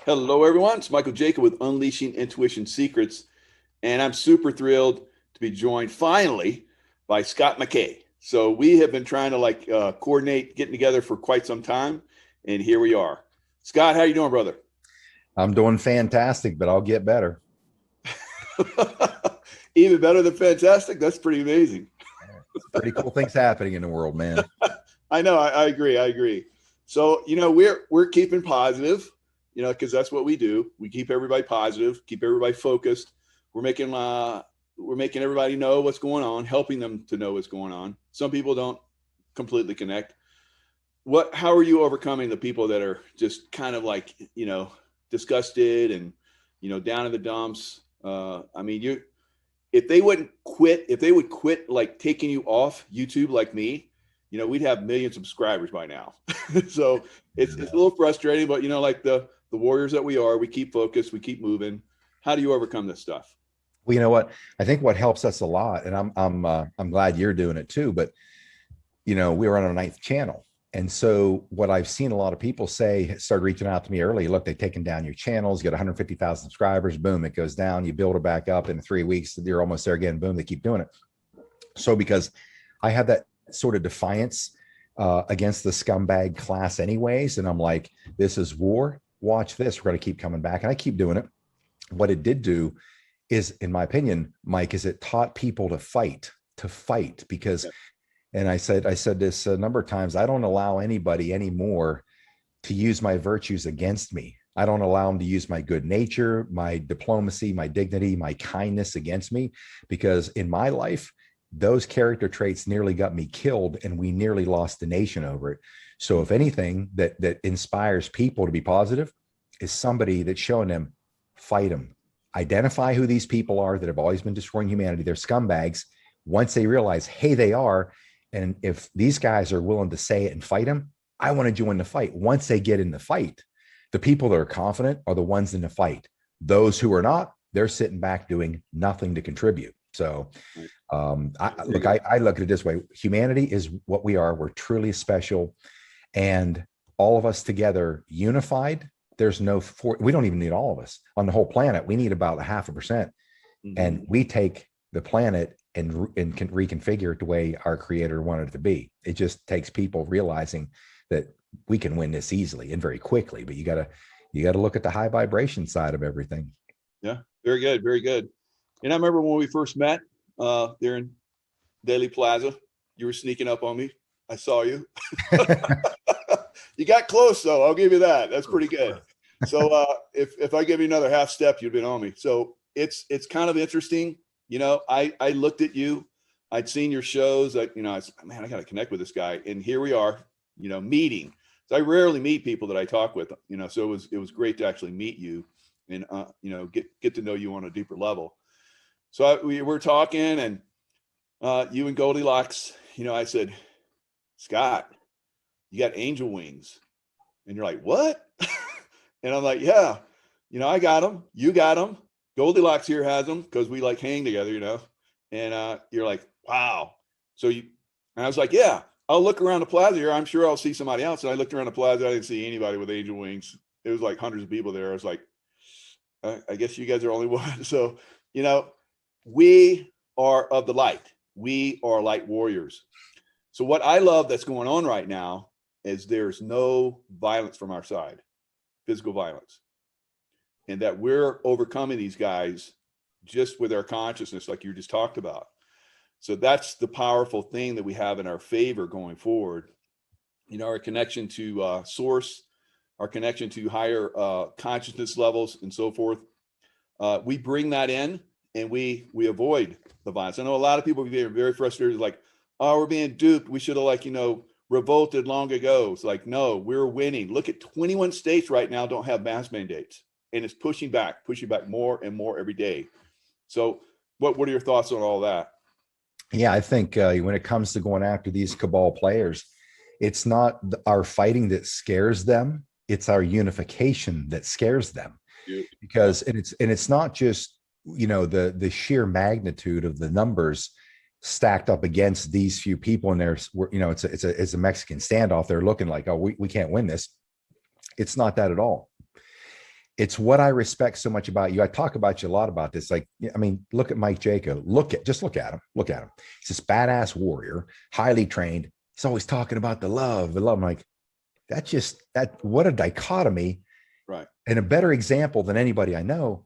Hello, everyone. It's Michael Jaco with Unleashing Intuition Secrets, and I'm super thrilled to be joined finally by Scott Mckay. So we have been trying to coordinate getting together for quite some time, and here we are. Scott, how you doing, brother? I'm doing fantastic, but I'll get better. Even better than fantastic. That's pretty amazing. It's pretty cool things happening in the world, man. I know. I agree. I agree. So we're keeping positive, because that's what we do. We keep everybody positive, keep everybody focused. We're making everybody know what's going on, helping them to know what's going on. Some people don't completely connect. How are you overcoming the people that are just kind of disgusted and down in the dumps? You if they wouldn't quit, if they would quit like taking you off YouTube like me, we'd have million subscribers by now. So it's a little frustrating, but like the warriors that we are, we keep focused, we keep moving. How do you overcome this stuff? Well, you know what? I think what helps us a lot, and I'm glad you're doing it too. But we were on our ninth channel, and so what I've seen a lot of people say started reaching out to me early. Look, they've taken down your channels, you got 150,000 subscribers. Boom, it goes down. You build it back up in 3 weeks. You're almost there again. Boom, they keep doing it. So because I have that sort of defiance against the scumbag class, anyways, and I'm like, this is war. Watch this. We're going to keep coming back, and I keep doing it. What it did do is, in my opinion, Mike, is it taught people to fight because, and I said this a number of times, I don't allow anybody anymore to use my virtues against me. I don't allow them to use my good nature, my diplomacy, my dignity, my kindness against me, because in my life, those character traits nearly got me killed, and we nearly lost the nation over it. So if anything that inspires people to be positive is somebody that's showing them, fight them, identify who these people are that have always been destroying humanity. They're scumbags. Once they realize, hey, they are. And if these guys are willing to say it and fight them, I want to join the fight. Once they get in the fight, the people that are confident are the ones in the fight. Those who are not, they're sitting back doing nothing to contribute. So I look at it this way. Humanity is what we are. We're truly special. And all of us together, unified, we don't even need all of us on the whole planet. We need about 0.5%. And we take the planet and can reconfigure it the way our creator wanted it to be. It just takes people realizing that we can win this easily and very quickly, but you gotta look at the high vibration side of everything. Yeah, very good, very good. And I remember when we first met there in Daily Plaza, you were sneaking up on me. I saw you. You got close though. I'll give you that. That's pretty good. So if I give you another half step, you've been on me. So it's kind of interesting. I looked at you. I'd seen your shows. I said, man, I got to connect with this guy. And here we are, meeting. So I rarely meet people that I talk with. So it was great to actually meet you and get to know you on a deeper level. So we were talking, and you and Goldilocks. I said, Scott, you got angel wings. And you're like, what? And I'm like, yeah, I got them. You got them. Goldilocks here has them because we like hang together, and you're like, wow. And I was like, yeah, I'll look around the plaza here. I'm sure I'll see somebody else. And I looked around the plaza. I didn't see anybody with angel wings. It was like hundreds of people there. I was like, I guess you guys are only one. So, we are of the light. We are light warriors. So what I love that's going on right now is there's no violence from our side, physical violence, and that we're overcoming these guys just with our consciousness, like you just talked about. So that's the powerful thing that we have in our favor going forward. Our connection to source, our connection to higher consciousness levels and so forth. We bring that in, and we avoid the violence. I know a lot of people are very frustrated, like, oh, we're being duped. We should have revolted long ago. It's like, no, we're winning. Look at 21 states right now don't have mask mandates, and it's pushing back more and more every day. So what are your thoughts on all that? Yeah, I think when it comes to going after these cabal players, it's not our fighting that scares them. It's our unification that scares them. Because it's not just the sheer magnitude of the numbers stacked up against these few people, and there's it's a Mexican standoff. They're looking like, oh, we can't win this. It's not that at all. it's what I respect so much about you. I talk about you a lot about this. Like, I mean, look at Mike Jaco. Just look at him. Look at him. He's this badass warrior, highly trained. He's always talking about the love, the love. I'm like, what a dichotomy. Right. And a better example than anybody I know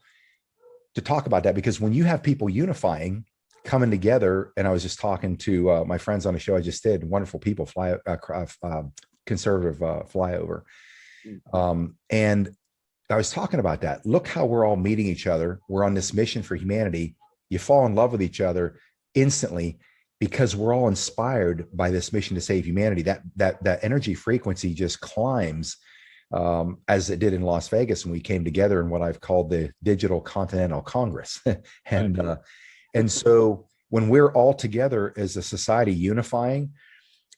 to talk about that, because when you have people unifying, coming together, and I was just talking to my friends on a show I just did, wonderful people, conservative flyover. And I was talking about that. Look how we're all meeting each other. We're on this mission for humanity. You fall in love with each other instantly because we're all inspired by this mission to save humanity. That energy frequency just climbs, as it did in Las Vegas when we came together in what I've called the Digital Continental Congress. And so when we're all together as a society unifying,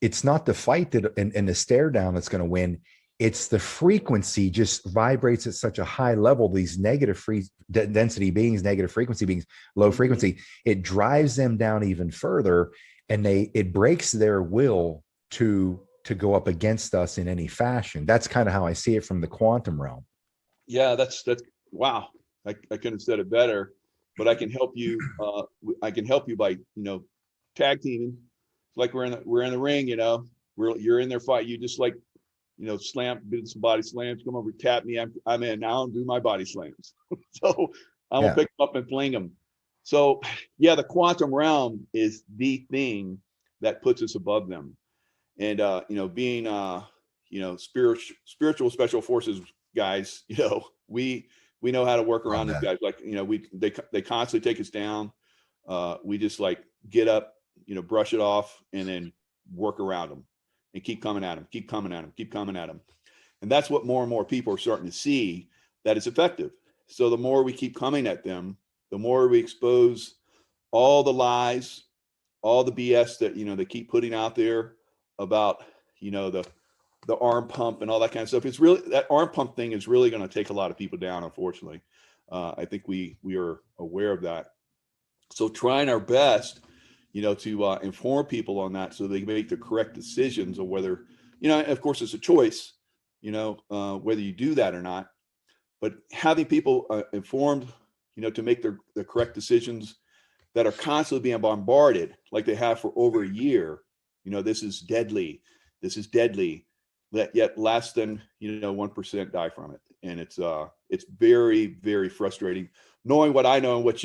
it's not the fight that and the stare down that's going to win. It's the frequency just vibrates at such a high level. These negative density beings, negative frequency beings, low frequency, it drives them down even further, and it breaks their will to go up against us in any fashion. That's kind of how I see it from the quantum realm. Yeah, that's wow. I couldn't have said it better, but I can help you. I can help you by, tag teaming. Like we're in the ring, you're in there fight. You just like, slam, do some body slams, come over, tap me. I'm in now and do my body slams. So I'm gonna pick them up and fling them. So yeah, the quantum realm is the thing that puts us above them. And being spiritual special forces guys, we know how to work around these guys. Like, they constantly take us down. We just like get up, brush it off, and then work around them and keep coming at them, keep coming at them, keep coming at them. And that's what more and more people are starting to see, that it's effective. So the more we keep coming at them, the more we expose all the lies, all the BS that, they keep putting out there about, the arm pump and all that kind of stuff. It's really, that arm pump thing is really going to take a lot of people down, unfortunately. I think we are aware of that. So trying our best, to inform people on that so they make the correct decisions of whether, of course it's a choice, whether you do that or not, but having people informed, to make the correct decisions that are constantly being bombarded like they have for over a year. This is deadly. This is deadly. Yet less than 1% die from it, and it's very, very frustrating knowing what I know and what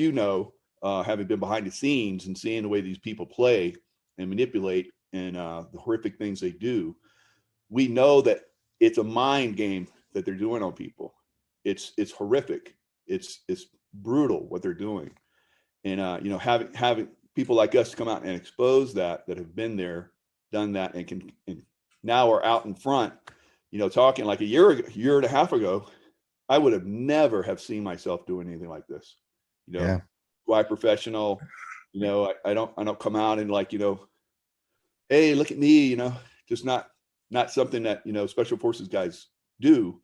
having been behind the scenes and seeing the way these people play and manipulate and the horrific things they do. We know that it's a mind game that they're doing on people. It's horrific. It's brutal what they're doing, and having people like us come out and expose that have been there, done that, and now are out in front, talking. Like a year and a half ago, I would have never have seen myself doing anything like this. Why professional, I don't come out and like, hey, look at me, just not something that, special forces guys do.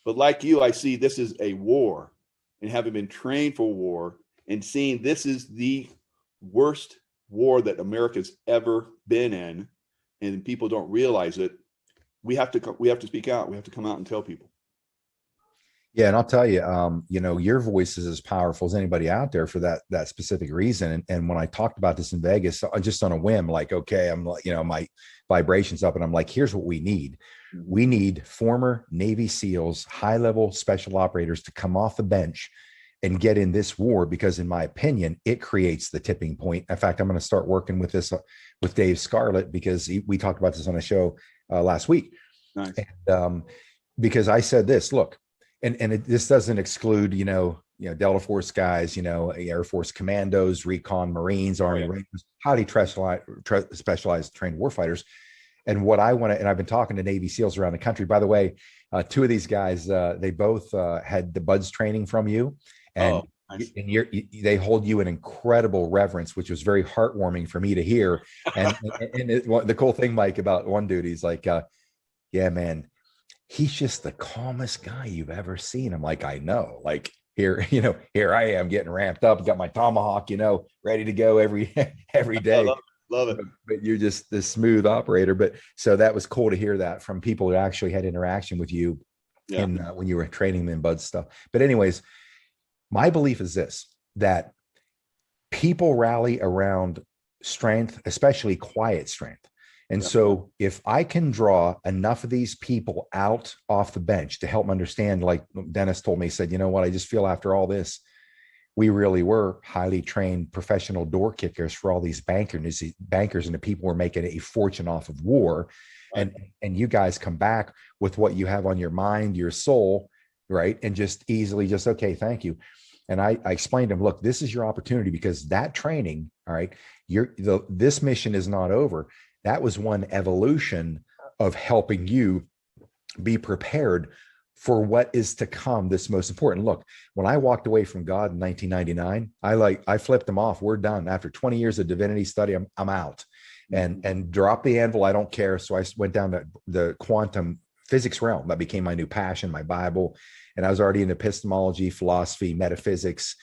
But like you, I see this is a war, and having been trained for war and seeing this is the worst war that America's ever been in, and people don't realize it. We have to speak out. We have to come out and tell people. Yeah, and I'll tell you, your voice is as powerful as anybody out there for that specific reason. And when I talked about this in Vegas, just on a whim, like, okay, I'm like, my vibrations up, and I'm like, here's what we need. We need former Navy SEALs, high-level special operators to come off the bench and get in this war, because in my opinion, it creates the tipping point. In fact, I'm going to start working with this with Dave Scarlett, because we talked about this on a show last week. Nice. And, because I said this, look, this doesn't exclude, Delta Force guys, Air Force commandos, recon Marines, Army Rangers, highly specialized trained warfighters. And what I want to, and I've been talking to Navy SEALs around the country, by the way, two of these guys, they both had the BUDS training from you, and, nice. And they hold you in incredible reverence, which was very heartwarming for me to hear. And the cool thing, Mike, about one dude, he's like, yeah, man, he's just the calmest guy you've ever seen. I'm like, I know, like here I am getting ramped up, got my tomahawk, ready to go every day. Love it. But you're just this smooth operator. But so that was cool to hear that from people who actually had interaction with you Yeah. and when you were training them in Bud's stuff. But anyways, my belief is this, that people rally around strength, especially quiet strength. And Yeah. so if I can draw enough of these people out off the bench to help them understand, like Dennis told me, he said, you know what, I just feel after all this, we really were highly trained professional door kickers for all these bankers and the people were making a fortune off of war. Right. And you guys come back with what you have on your mind, your soul, right? And just easily just, okay, thank you. And I explained to him, look, this is your opportunity, because that training, all right, this mission is not over. That was one evolution of helping you be prepared for what is to come. This most important. Look, when I walked away from God in 1999, I flipped them off. We're done. After 20 years of divinity study, I'm out, and drop the anvil. I don't care. So I went down to the quantum physics realm. That became my new passion, my Bible. And I was already in epistemology, philosophy, metaphysics,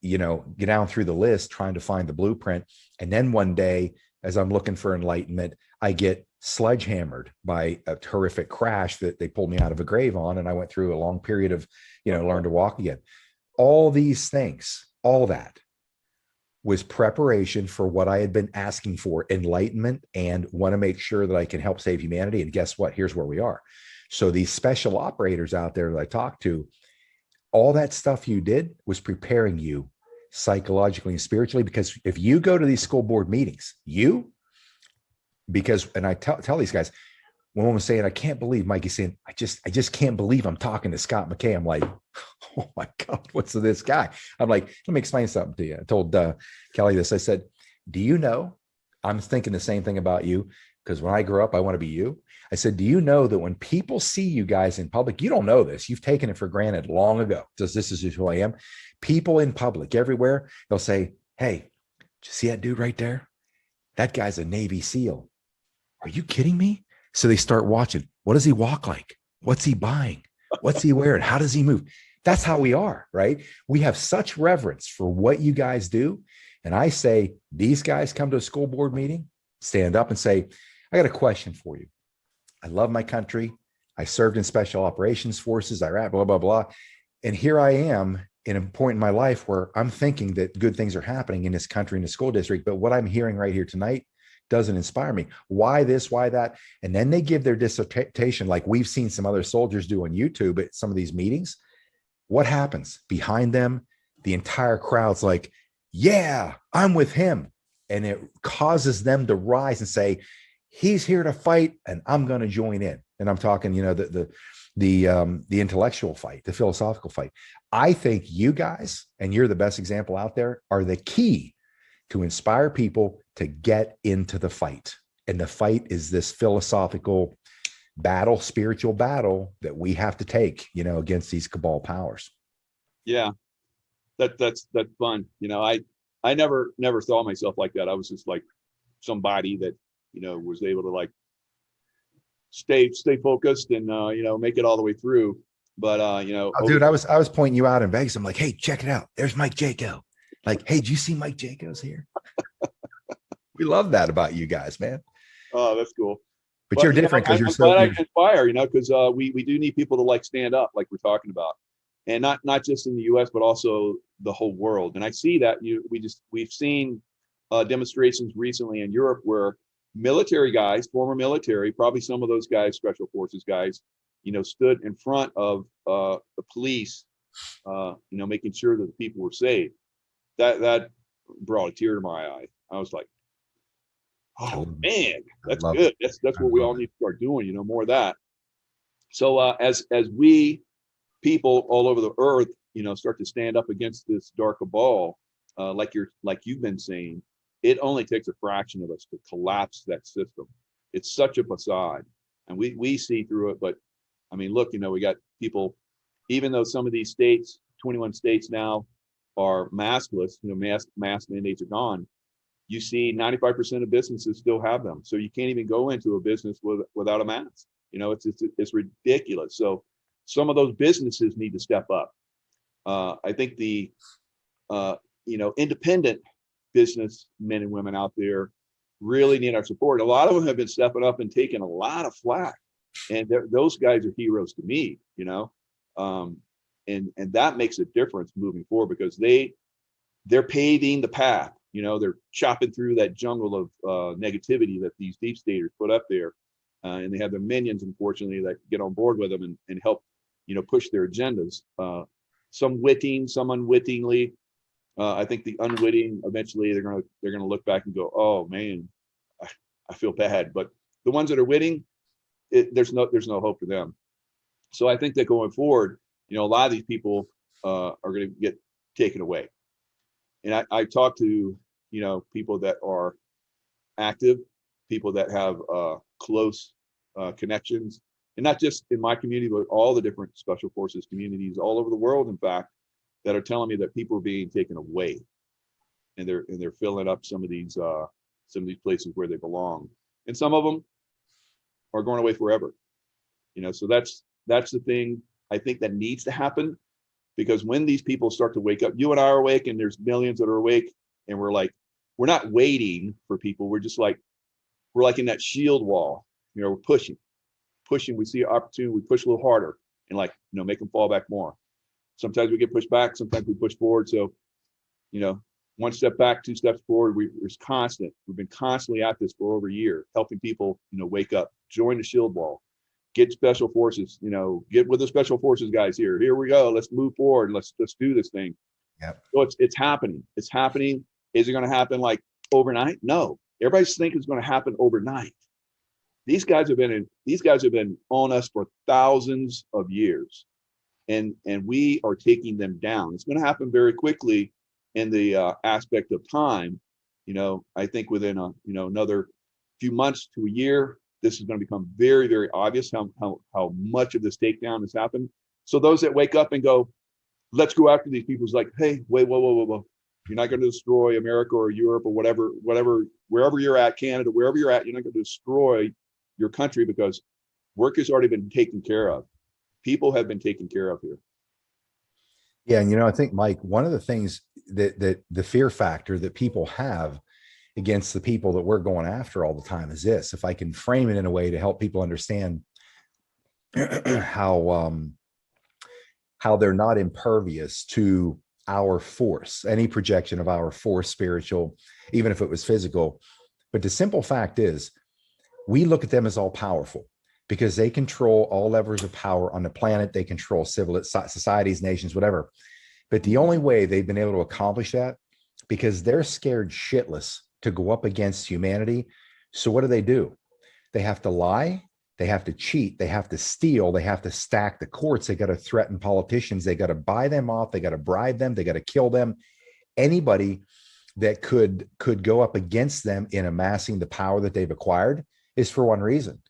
get down through the list, trying to find the blueprint. And then one day, as I'm looking for enlightenment, I get sledgehammered by a horrific crash that they pulled me out of a grave on. And I went through a long period of, learn to walk again. All these things, all that was preparation for what I had been asking for, enlightenment, and want to make sure that I can help save humanity. And guess what? Here's where we are. So these special operators out there that I talked to, all that stuff you did was preparing you psychologically and spiritually. Because if you go to these school board meetings, and I tell these guys, when one was saying, I can't believe, Mikey's saying, I just can't believe I'm talking to Scott Mckay. I'm like, oh my God, what's this guy? I'm like, let me explain something to you. I told Kelly this. I said, do you know, I'm thinking the same thing about you, because when I grow up, I want to be you. I said, do you know that when people see you guys in public, you don't know this, you've taken it for granted long ago, because this is who I am. People in public everywhere, they'll say, hey, did you see that dude right there? That guy's a Navy SEAL. Are you kidding me? So they start watching. What does he walk like? What's he buying? What's he wearing? How does he move? That's how we are, right? We have such reverence for what you guys do. And I say, these guys come to a school board meeting, stand up and say, I got a question for you. I love my country. I served in special operations forces, Iraq, blah, blah, blah. And here I am in a point in my life where I'm thinking that good things are happening in this country, in the school district. But what I'm hearing right here tonight doesn't inspire me. Why this, why that? And then they give their dissertation, like we've seen some other soldiers do on YouTube at some of these meetings. What happens behind them? The entire crowd's like, yeah, I'm with him. And it causes them to rise and say, he's here to fight and I'm going to join in. And I'm talking, the intellectual fight, the philosophical fight. I think you guys, and you're the best example out there, are the key to inspire people to get into the fight. And the fight is this philosophical battle, spiritual battle that we have to take, against these cabal powers. Yeah, that's fun. I never saw myself like that. I was just like somebody that, was able to like stay focused and, make it all the way through. But, dude, I was pointing you out in Vegas. I'm like, hey, check it out. There's Mike Jaco. Like, hey, did you see Mike Jaco's here? We love that about you guys, man. Oh, that's cool. But you're different because you're glad I can inspire, because we do need people to like stand up, like we're talking about, and not just in the U.S. but also the whole world. And I see that we've seen demonstrations recently in Europe where military guys, former military, probably some of those guys, special forces guys, stood in front of the police, making sure that the people were safe. That brought a tear to my eye. I was like, oh man, that's good. That's what we all need to start doing, more of that. So as we people all over the earth, start to stand up against this dark cabal, like you've been saying, it only takes a fraction of us to collapse that system. It's such a facade, and we see through it. But I mean, look, we got people, even though some of these states, 21 states now, are maskless, mask mandates are gone. You see 95% of businesses still have them. So you can't even go into a business without a mask. It's ridiculous. So some of those businesses need to step up. I think the, independent business men and women out there really need our support. A lot of them have been stepping up and taking a lot of flack. And those guys are heroes to me, you know. And that makes a difference moving forward, because they're paving the path, you know. They're chopping through that jungle of negativity that these deep staters put up there, and they have their minions, unfortunately, that get on board with them and help, you know, push their agendas, some witting, some unwittingly. I think the unwitting, eventually they're gonna look back and go, oh man, I feel bad. But the ones that are witting, there's no hope for them. So I think that going forward, you know, a lot of these people are going to get taken away. And I talk to, you know, people that are active, people that have close connections, and not just in my community, but all the different special forces communities all over the world, in fact, that are telling me that people are being taken away, and they're filling up some of these places where they belong, and some of them are going away forever. You know, so that's the thing I think that needs to happen, because when these people start to wake up, you and I are awake, and there's millions that are awake, and we're not waiting for people. We're just like, we're like in that shield wall, you know, we're pushing. We see an opportunity, we push a little harder, and, like, you know, make them fall back more. Sometimes we get pushed back, sometimes we push forward. So, you know, one step back, two steps forward. We've been constantly at this for over a year, helping people, you know, wake up, join the shield wall, get special forces, you know, get with the special forces guys here. Here we go. Let's move forward. Let's do this thing. Yep. So it's happening. It's happening. Is it going to happen like overnight? No. Everybody's thinking it's going to happen overnight. These guys have been on us for thousands of years, and we are taking them down. It's going to happen very quickly in the aspect of time. You know, I think within another few months to a year, this is going to become very, very obvious how much of this takedown has happened. So those that wake up and go, let's go after these people, is like, hey, wait, whoa. You're not going to destroy America or Europe or whatever, wherever you're at, Canada, wherever you're at, you're not going to destroy your country, because work has already been taken care of. People have been taken care of here. Yeah. And, you know, I think, Mike, one of the things that the fear factor that people have against the people that we're going after all the time is this: if I can frame it in a way to help people understand how they're not impervious to our force, any projection of our force, spiritual, even if it was physical. But the simple fact is, we look at them as all powerful because they control all levers of power on the planet. They control civil societies, nations, whatever. But the only way they've been able to accomplish that, because they're scared shitless to go up against humanity. So what do? They have to lie. They have to cheat. They have to steal. They have to stack the courts. They got to threaten politicians. They got to buy them off. They got to bribe them. They got to kill them. Anybody that could go up against them in amassing the power that they've acquired is for one reason.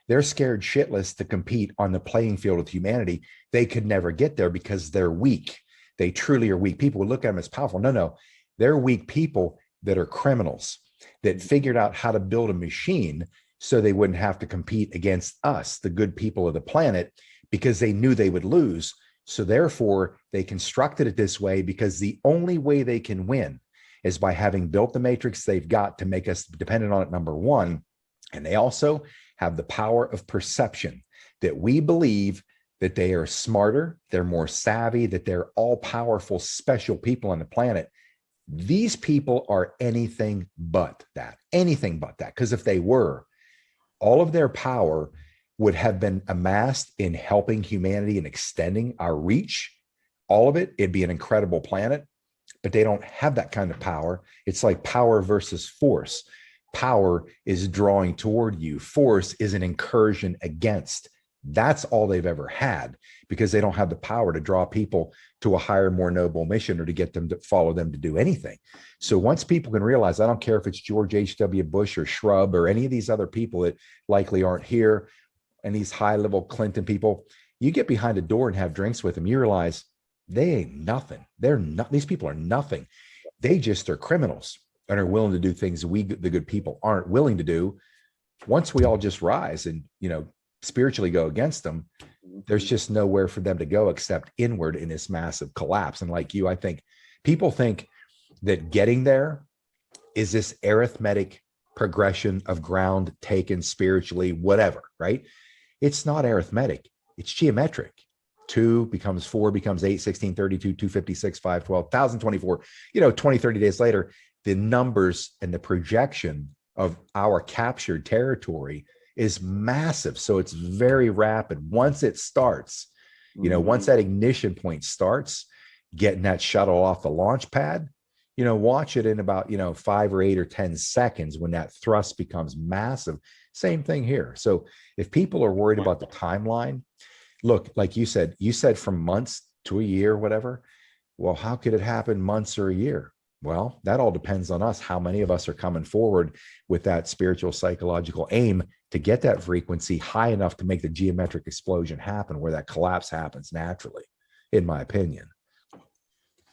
They're scared shitless to compete on the playing field with humanity. They could never get there because they're weak. They truly are weak. People would look at them as powerful. No. They're weak people that are criminals that figured out how to build a machine so they wouldn't have to compete against us, the good people of the planet, because they knew they would lose. So therefore, they constructed it this way, because the only way they can win is by having built the matrix they've got to make us dependent on it, number one. And they also have the power of perception, that we believe that they are smarter, they're more savvy, that they're all powerful, special people on the planet. These people are anything but that. Because if they were, all of their power would have been amassed in helping humanity and extending our reach. All of it, it'd be an incredible planet, but they don't have that kind of power. It's like power versus force. Power is drawing toward you. Force is an incursion against. That's all they've ever had, because they don't have the power to draw people to a higher, more noble mission, or to get them to follow them to do anything. So once people can realize, I don't care if it's George H.W. Bush or Shrub or any of these other people that likely aren't here, and these high-level Clinton people, you get behind a door and have drinks with them, you realize they ain't nothing. They're not, these people are nothing. They just are criminals and are willing to do things we, the good people, aren't willing to do. Once we all just rise and, spiritually go against them, there's just nowhere for them to go except inward in this massive collapse. And like you, I think people think that getting there is this arithmetic progression of ground taken spiritually, whatever, right? It's not arithmetic. It's geometric. 2 becomes 4, becomes 8, 16, 32, 256, 512, 1024, 20, 30 days later, the numbers and the projection of our captured territory is massive. So it's very rapid. Once it starts, once that ignition point starts, getting that shuttle off the launch pad, watch it in about, 5 or 8 or 10 seconds when that thrust becomes massive. Same thing here. So if people are worried about the timeline, look, like you said from months to a year, whatever. Well, how could it happen months or a year? Well, that all depends on us. How many of us are coming forward with that spiritual, psychological aim to get that frequency high enough to make the geometric explosion happen, where that collapse happens naturally, in my opinion.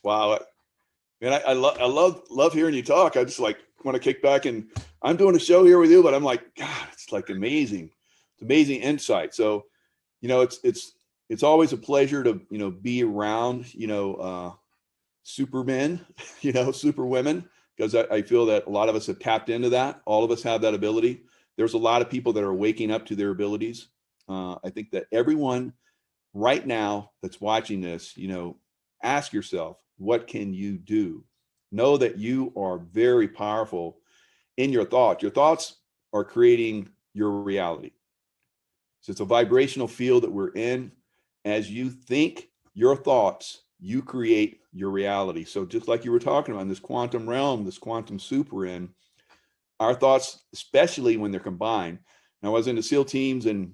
Wow. Man, I love hearing you talk. I just like want to kick back, and I'm doing a show here with you, but I'm like, God, it's like amazing. It's amazing insight. So, it's always a pleasure to, be around, supermen, superwomen, because I feel that a lot of us have tapped into that. All of us have that ability. There's a lot of people that are waking up to their abilities. I think that everyone right now that's watching this, ask yourself, what can you do? Know that you are very powerful in your thoughts. Your thoughts are creating your reality. So it's a vibrational field that we're in. As you think your thoughts, you create your reality. So just like you were talking about in this quantum realm, this quantum soup we're in, our thoughts, especially when they're combined. Now, I was in the SEAL teams and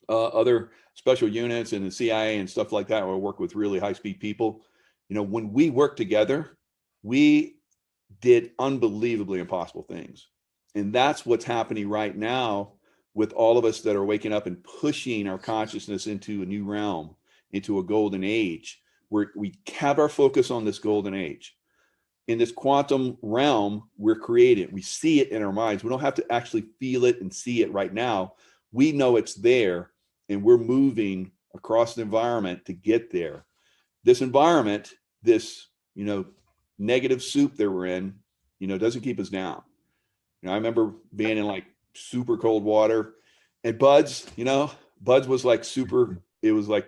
other special units and the CIA and stuff like that, where I work with really high-speed people. When we work together, we did unbelievably impossible things. And that's what's happening right now with all of us that are waking up and pushing our consciousness into a new realm, into a golden age, where we have our focus on this golden age. In this quantum realm, we're creating, we see it in our minds. We don't have to actually feel it and see it right now. We know it's there, and we're moving across the environment to get there. This environment, this, negative soup that we're in, doesn't keep us down. I remember being in like super cold water, and Buds was like super, it was like,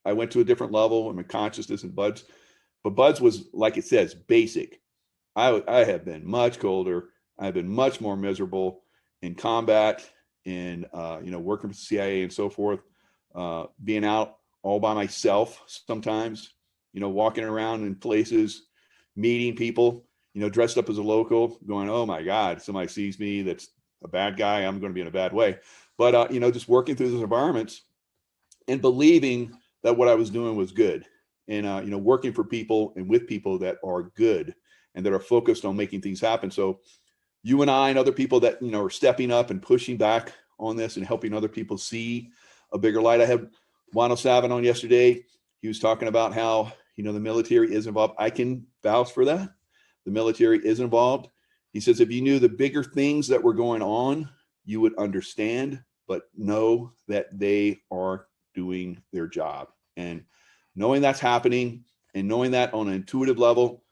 I went to a different level in my consciousness and Buds, but Buds was, like it says, basic. I have been much colder. I've been much more miserable in combat, in, working for the CIA and so forth, being out all by myself sometimes, walking around in places, meeting people, dressed up as a local, going, oh my God, somebody sees me that's a bad guy, I'm going to be in a bad way. But, just working through those environments and believing that what I was doing was good. And, working for people and with people that are good and that are focused on making things happen. So you and I and other people that, are stepping up and pushing back on this and helping other people see a bigger light. I had Wano Savin on yesterday. He was talking about how, the military is involved. I can vouch for that. The military is involved. He says, if you knew the bigger things that were going on, you would understand, but know that they are doing their job. And knowing that's happening and knowing that on an intuitive level,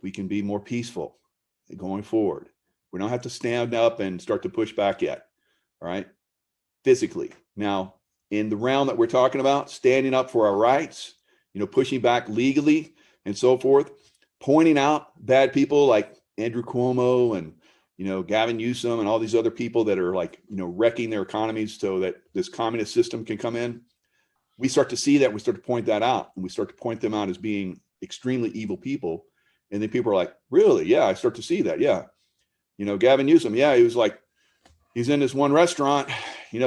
we can be more peaceful going forward. We don't have to stand up and start to push back yet. All right. Physically. Now, in the realm that we're talking about, standing up for our rights, pushing back legally and so forth, pointing out bad people like Andrew Cuomo and, Gavin Newsom and all these other people that are like, wrecking their economies so that this communist system can come in. We start to see that. We start to point that out, and we start to point them out as being extremely evil people. And then people are like, really? Yeah, I start to see that. Yeah. Gavin Newsom. Yeah. He was like, he's in this one restaurant,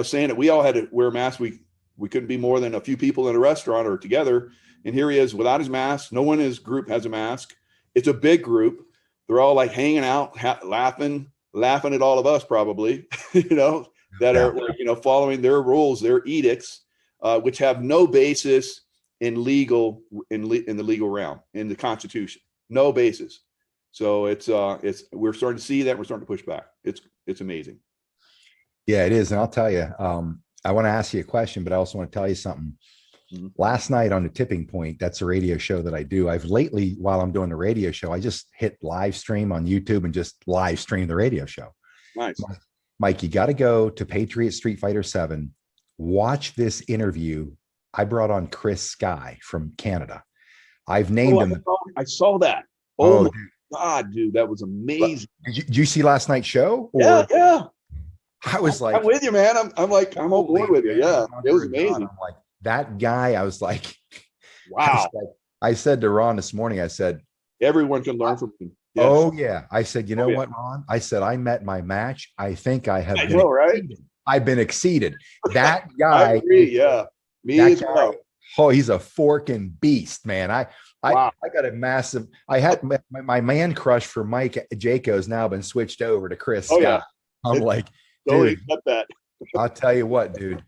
saying that we all had to wear masks. We couldn't be more than a few people in a restaurant or together. And here he is without his mask. No one in his group has a mask. It's a big group. They're all like hanging out, laughing at all of us probably, that are like, following their rules, their edicts, which have no basis in the legal realm, in the Constitution, no basis. So we're starting to see that. We're starting to push back. It's amazing. Yeah, it is. And I'll tell you, I want to ask you a question, but I also want to tell you something. Mm-hmm. Last night on the Tipping Point, that's a radio show that I do. I've lately, while I'm doing the radio show, I just hit live stream on YouTube and just live stream the radio show. Nice. Mike, you got to go to Patriot Street Fighter 7 Watch this interview. I brought on Chris Sky from Canada. I've named him. I saw that. Oh my God, dude, that was amazing. Did you see last night's show? Or? Yeah. I was like, I'm with you, man. I'm on board with you. Yeah, it was amazing. I'm like, that guy. I was like, wow. I said to Ron this morning, I said, everyone can learn from him. Yes. Oh yeah. I said, you know what, Ron? I said, I met my match. I think I have been exceeded. I've been exceeded. That guy. I agree. Yeah. Me as well. Oh, he's a forking beast, man. I got a massive. I had my man crush for Mike Jaco has now been switched over to Chris. Oh yeah. I'm like, dude, that. I'll tell you what, dude.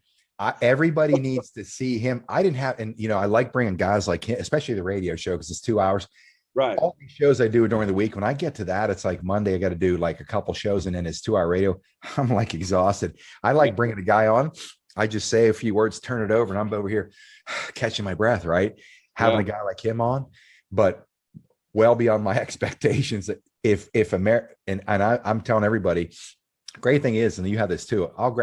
Everybody needs to see him. I didn't have, and I like bringing guys like him, especially the radio show because it's 2 hours. Right. All these shows I do during the week, when I get to that, it's like Monday, I got to do like a couple shows, and then it's 2 hour radio. I'm like exhausted. I like bringing a guy on. I just say a few words, turn it over, and I'm over here catching my breath, right? Having a guy like him on, but well beyond my expectations. If America, and I'm telling everybody, great thing is, and you have this too, I'll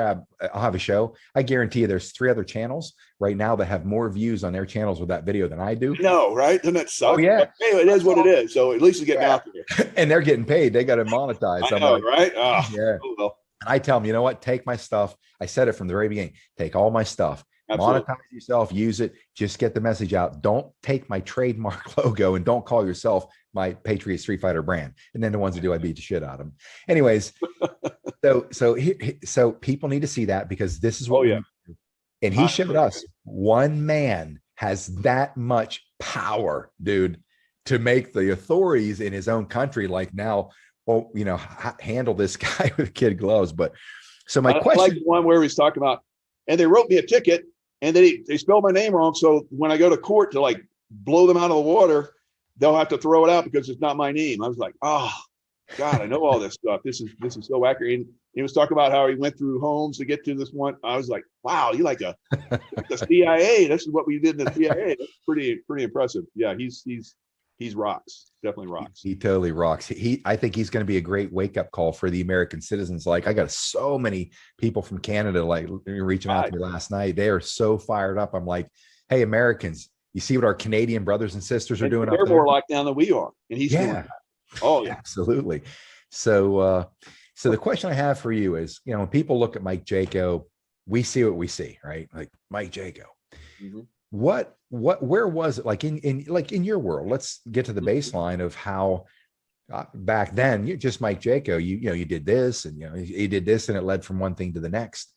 have a show. I guarantee you there's 3 other channels right now that have more views on their channels with that video than I do. No, right? Doesn't that suck? Oh, yeah. But anyway, it is what it is. So at least it's getting out there. And they're getting paid. They got to monetize. I know, right? Oh, yeah. Oh, and I tell them, you know what? Take my stuff. I said it from the very beginning. Take all my stuff. Absolutely. Monetize yourself. Use it. Just get the message out. Don't take my trademark logo and don't call yourself my Patriot Street Fighter brand. And then the ones that do, I beat the shit out of them. Anyways, so people need to see that because this is what we do. And he showed us one man has that much power, dude, to make the authorities in his own country like now, handle this guy with kid gloves. But so my question, I like one where he's talking about, and they wrote me a ticket and they spelled my name wrong. So when I go to court to like blow them out of the water, they'll have to throw it out because it's not my name. I was like, oh God, I know all this stuff. This is so accurate. And he was talking about how he went through homes to get to this one. I was like, wow, you like the CIA. This is what we did in the CIA. That's pretty impressive. Yeah, he's rocks. Definitely rocks. He totally rocks. I think he's going to be a great wake-up call for the American citizens. Like, I got so many people from Canada like reaching out to me last night. They are so fired up. I'm like, hey, Americans, you see what our Canadian brothers and sisters are doing? They're more locked down than we are. And he's doing that. Oh, yeah. Absolutely. So the question I have for you is, when people look at Mike Jaco, we see what we see, right? Like Mike Jaco. Mm-hmm. Where was it like in your world? Let's get to the baseline of how back then you just Mike Jaco, you did this and he did this and it led from one thing to the next.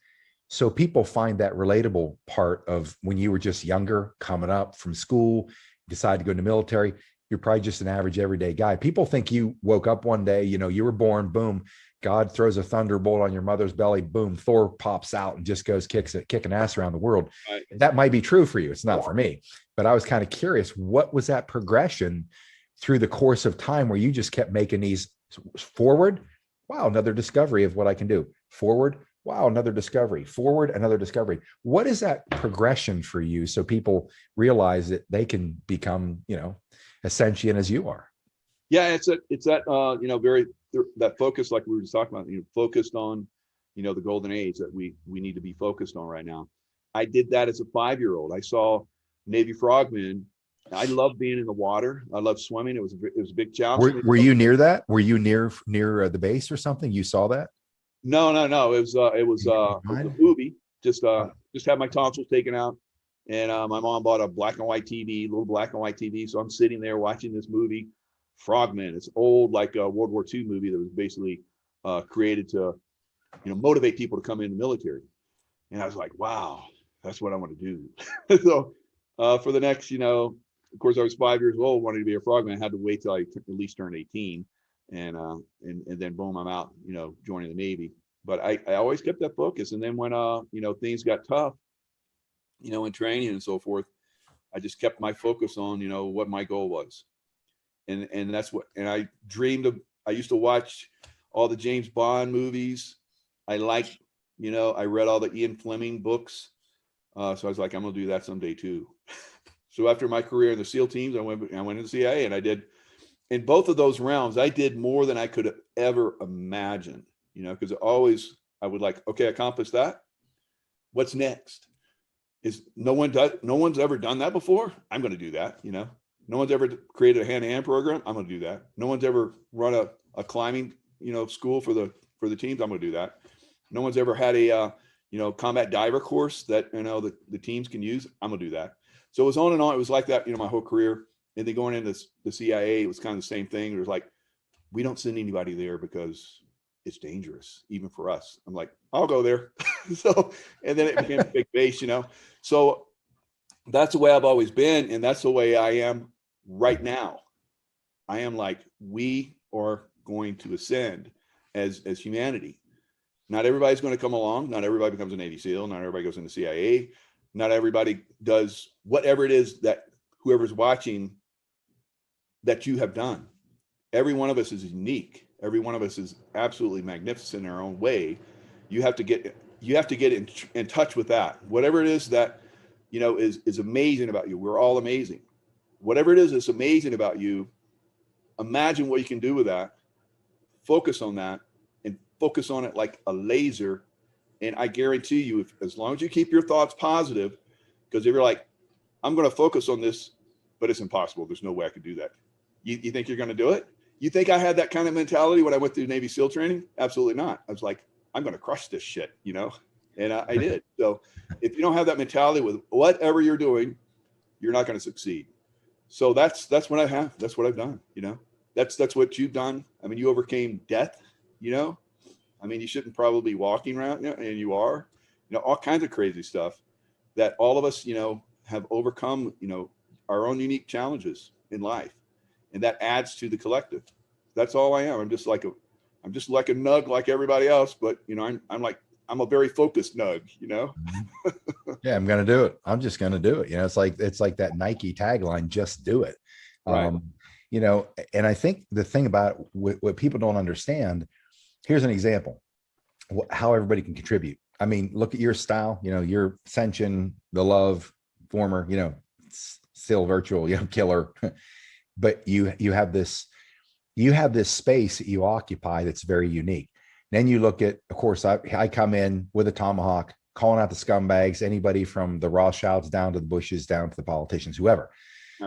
So people find that relatable part of when you were just younger, coming up from school, decide to go into the military. You're probably just an average everyday guy. People think you woke up one day, you were born, boom, God throws a thunderbolt on your mother's belly, boom, Thor pops out and just goes kicking ass around the world. Right. That might be true for you. It's not for me. But I was kind of curious, what was that progression through the course of time where you just kept making these forward? Wow, another discovery of what I can do. Forward. Wow, another discovery. Forward, another discovery. What is that progression for you so people realize that they can become, as sentient as you are? Yeah, it's that very that focus, like we were just talking about, focused on, the golden age that we need to be focused on right now. I did that as a 5-year-old. I saw Navy frogmen. I love being in the water. I love swimming. It was a big challenge. Were you near that? Were you near the base or something? You saw that? No. It was a movie. Just had my tonsils taken out, and my mom bought a black and white TV, little black and white TV. So I'm sitting there watching this movie, Frogmen. It's old, like a World War II movie that was basically created to, motivate people to come in the military. And I was like, wow, that's what I want to do. So for the next, of course, I was 5 years old, wanted to be a frogman. I had to wait till I at least turned 18, and then boom, I'm out, joining the Navy. But I always kept that focus. And then when things got tough, in training and so forth, I just kept my focus on what my goal was. And that's what, and I dreamed of, I used to watch all the James Bond movies. I liked, I read all the Ian Fleming books. So I was like, I'm going to do that someday too. So after my career in the SEAL teams, I went into the CIA, and I did, in both of those realms, I did more than I could have ever imagined, because I would like, okay, accomplish that. what's next? Is no one's ever done that before. I'm going to do that. No one's ever created a hand-to-hand program. I'm going to do that. No one's ever run a climbing, school for the teams. I'm going to do that. No one's ever had a, combat diver course that, the teams can use. I'm going to do that. So it was on and on. It was like that, my whole career. And then going into the CIA, it was kind of the same thing. It was like, we don't send anybody there because it's dangerous, even for us. I'm like, I'll go there. So, and then it became a big base, So that's the way I've always been. And that's the way I am right now. I am like, we are going to ascend as humanity. Not everybody's going to come along. Not everybody becomes a Navy SEAL. Not everybody goes into CIA. Not everybody does whatever it is that whoever's watching that you have done. Every one of us is unique. Every one of us is absolutely magnificent in our own way. You have to get in touch with that. Whatever it is that, is amazing about you. We're all amazing. Whatever it is that's amazing about you, imagine what you can do with that. Focus on that and focus on it like a laser. And I guarantee you, as long as you keep your thoughts positive, because if you're like, I'm going to focus on this, but it's impossible. There's no way I could do that. You think you're going to do it? You think I had that kind of mentality when I went through Navy SEAL training? Absolutely not. I was like, I'm going to crush this shit, and I did. So if you don't have that mentality with whatever you're doing, you're not going to succeed. So that's what I have. That's what I've done. That's what you've done. I mean, you overcame death, I mean, you shouldn't probably be walking around, and you are, all kinds of crazy stuff that all of us, have overcome, our own unique challenges in life. And that adds to the collective. That's all I am. I'm just like a nug like everybody else, but I'm a very focused nug, Yeah, I'm going to do it. I'm just going to do it. It's like that Nike tagline, just do it. Right. And I think the thing about what people don't understand, here's an example, how everybody can contribute. I mean, look at your style, your Ascension, the Love, former, still virtual, killer. But you have this space that you occupy that's very unique. Then you look at, of course, I come in with a tomahawk, calling out the scumbags, anybody from the Rothschilds down to the Bushes, down to the politicians, whoever.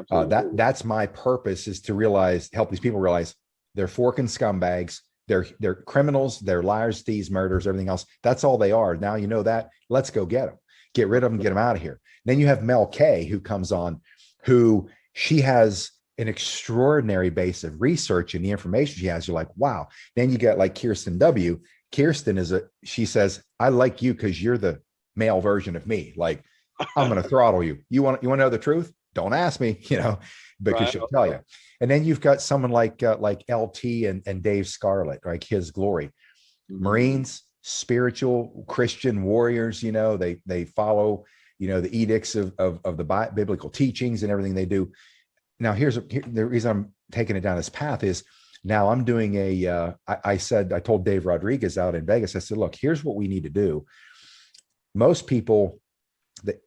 That's my purpose, is to help these people realize they're forking scumbags. They're criminals, they're liars, thieves, murderers, everything else. That's all they are. Now you know that. Let's go get them, get rid of them, get them out of here. Then you have Mckay, who comes on, who she has an extraordinary base of research, and the information she has, you're like, wow. Then you got like Kirsten W. Kirsten she says, I like you because you're the male version of me. Like, I'm going to throttle you. You want to know the truth? Don't ask me, because right. She'll tell you. And then you've got someone like LT and Dave Scarlett, like His Glory, Marines, spiritual Christian warriors. They follow, the edicts of the biblical teachings and everything they do. Now, the reason I'm taking it down this path is now I'm doing I told Dave Rodriguez out in Vegas, I said, look, here's what we need to do. Most people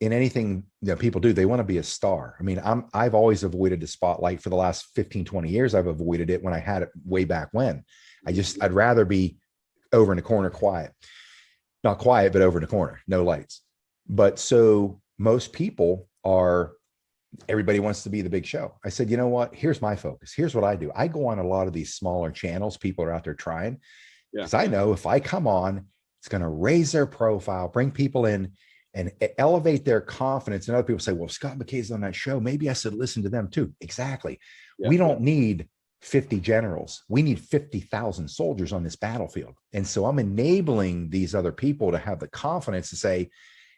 in anything that people do, they want to be a star. I mean, I've always avoided the spotlight for the last 15, 20 years. I've avoided it when I had it way back when. I'd rather be over in the corner, quiet, not quiet, but over in the corner, no lights. But so most people everybody wants to be the big show. I said, you know what? Here's my focus. Here's what I do. I go on a lot of these smaller channels. People are out there trying, because I know if I come on, it's going to raise their profile, bring people in, and elevate their confidence. And other people say, well, Scott McKay's on that show, maybe I should listen to them too. Exactly. Yeah, we don't need 50 generals. We need 50,000 soldiers on this battlefield. And so I'm enabling these other people to have the confidence to say,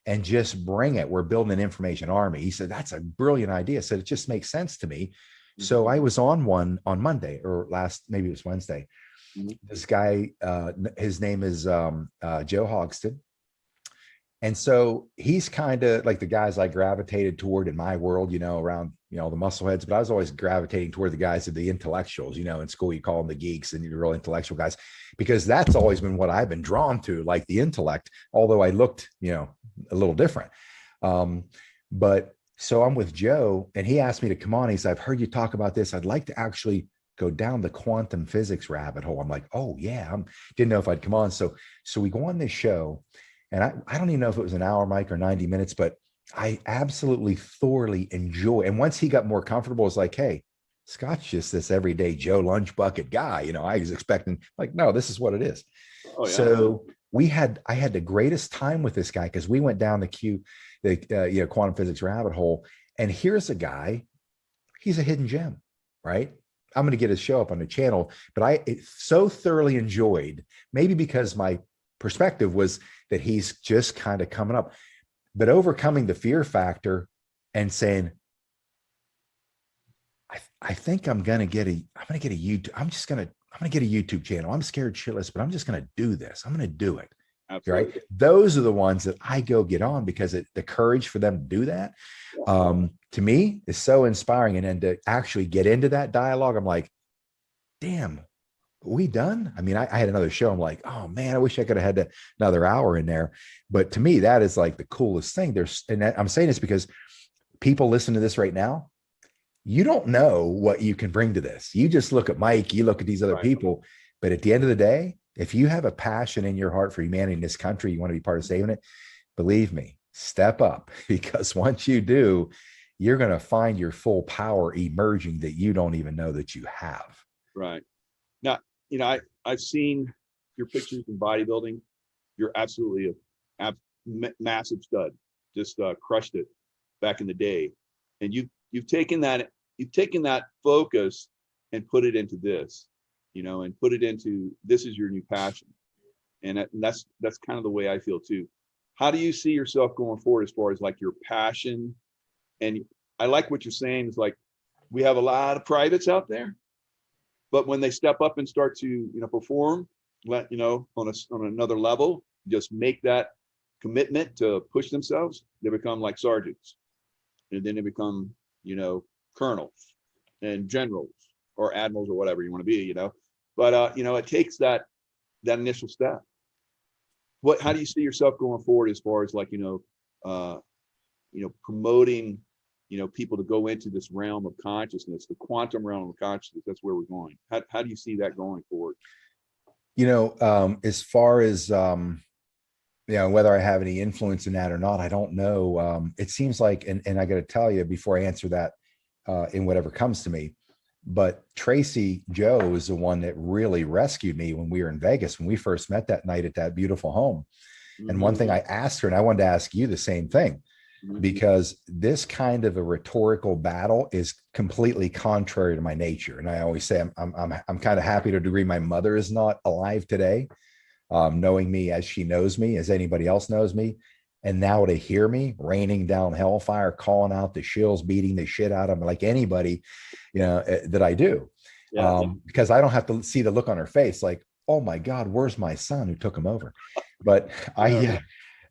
and just bring it. We're building an information army. He said, that's a brilliant idea. I said, it just makes sense to me. Mm-hmm. So I was on one on Monday, or maybe it was Wednesday. Mm-hmm. This guy, his name is Joe Hogston. And so he's kind of like the guys I gravitated toward in my world, around, the muscleheads, but I was always gravitating toward the guys of the intellectuals, in school, you call them the geeks and the real intellectual guys, because that's always been what I've been drawn to, like the intellect, although I looked, a little different. But so I'm with Joe, and he asked me to come on. He said, I've heard you talk about this. I'd like to actually go down the quantum physics rabbit hole. I'm like, oh yeah, didn't know if I'd come on. So we go on this show. And I don't even know if it was an hour, Mike, or 90 minutes, but I absolutely thoroughly enjoy. And once he got more comfortable, it's like, hey, Scott's just this everyday Joe lunch bucket guy. You know, I was expecting, like, no, this is what it is. Oh, yeah. So I had the greatest time with this guy because we went down the quantum physics rabbit hole. And here's a guy, he's a hidden gem, right? I'm going to get his show up on the channel, but I so thoroughly enjoyed, maybe because my perspective was that he's just kind of coming up, but overcoming the fear factor and saying, I think I'm going to get a YouTube. I'm going to get a YouTube channel. I'm scared shitless, but I'm just going to do this. I'm going to do it. Absolutely. Right. Those are the ones that I go get on because the courage for them to do that, to me, is so inspiring. And then to actually get into that dialogue, I'm like, damn, are we done? I mean, I had another show. I'm like, oh man, I wish I could have had another hour in there. But to me, that is like the coolest thing. I'm saying this because people listen to this right now. You don't know what you can bring to this. You just look at Mike, you look at these other people, but at the end of the day, if you have a passion in your heart for humanity in this country, you want to be part of saving it, believe me, step up, because once you do, you're going to find your full power emerging that you don't even know that you have. Right. Now, you know, I've seen your pictures in bodybuilding. You're absolutely a massive stud, just crushed it back in the day. And you've taken that focus and put it into this, you know, and put it into, this is your new passion. And that's kind of the way I feel too. How do you see yourself going forward as far as like your passion? And I like what you're saying is like, we have a lot of privates out there, but when they step up and start to, you know, perform, on another level, just make that commitment to push themselves, they become like sergeants. And then they become, you know, colonels and generals or admirals or whatever you want to be, you know. But it takes that initial step. How do you see yourself going forward as far as like, promoting, people to go into this realm of consciousness, the quantum realm of consciousness? That's where we're going. How do you see that going forward? As far as whether I have any influence in that or not, I don't know. It seems like, and I got to tell you before I answer that, in whatever comes to me, but Tracy Joe is the one that really rescued me when we were in Vegas, when we first met that night at that beautiful home. Mm-hmm. And one thing I asked her, and I wanted to ask you the same thing, mm-hmm. because this kind of a rhetorical battle is completely contrary to my nature. And I always say, I'm kind of happy to a degree my mother is not alive today, knowing me as she knows me, as anybody else knows me. And now to hear me raining down hellfire, calling out the shills, beating the shit out of me like anybody, that I do. Yeah. Because I don't have to see the look on her face like, oh my God, where's my son who took him over? But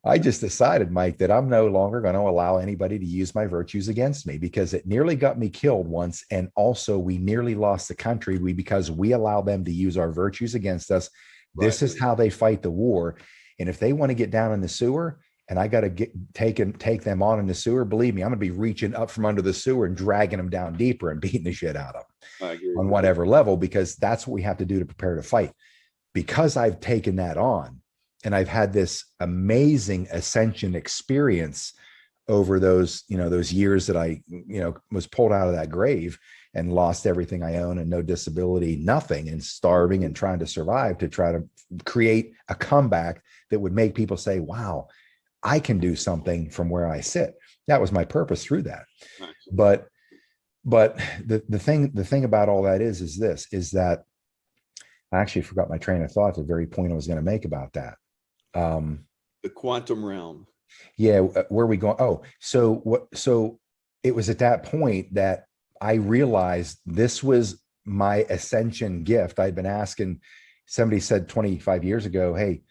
I just decided, Mike, that I'm no longer going to allow anybody to use my virtues against me, because it nearly got me killed once. And also we nearly lost the country because we allow them to use our virtues against us. Right. This is how they fight the war. And if they want to get down in the sewer, and I got to take them on in the sewer, believe me, I'm going to be reaching up from under the sewer and dragging them down deeper and beating the shit out of them on whatever level, because that's what we have to do to prepare to fight. Because I've taken that on and I've had this amazing ascension experience over those years that I, was pulled out of that grave and lost everything I own and no disability, nothing, and starving and trying to survive, to try to create a comeback that would make people say, wow, I can do something from where I sit. That was my purpose through that. Nice. But the thing about all that is that I actually forgot my train of thought at the very point I was going to make about that. The quantum realm. Yeah. Where are we going? Oh, so it was at that point that I realized this was my ascension gift. I'd been asking, somebody said 25 years ago, hey,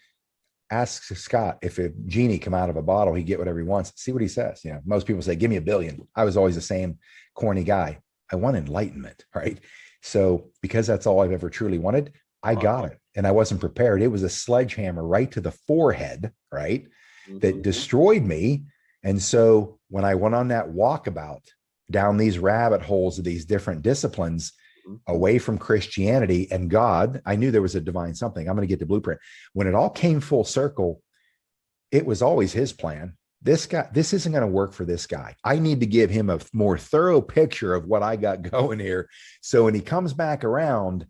ask Scott if a genie come out of a bottle, he'd get whatever he wants. See what he says. Most people say, give me $1 billion. I was always the same corny guy. I want enlightenment, right? So because that's all I've ever truly wanted, I got it. And I wasn't prepared. It was a sledgehammer right to the forehead, right? Mm-hmm. That destroyed me. And so when I went on that walkabout down these rabbit holes of these different disciplines, away from Christianity and God, I knew there was a divine something. I'm going to get the blueprint. When it all came full circle, it was always his plan. This guy, this isn't going to work for this guy. I need to give him a more thorough picture of what I got going here. So when he comes back around,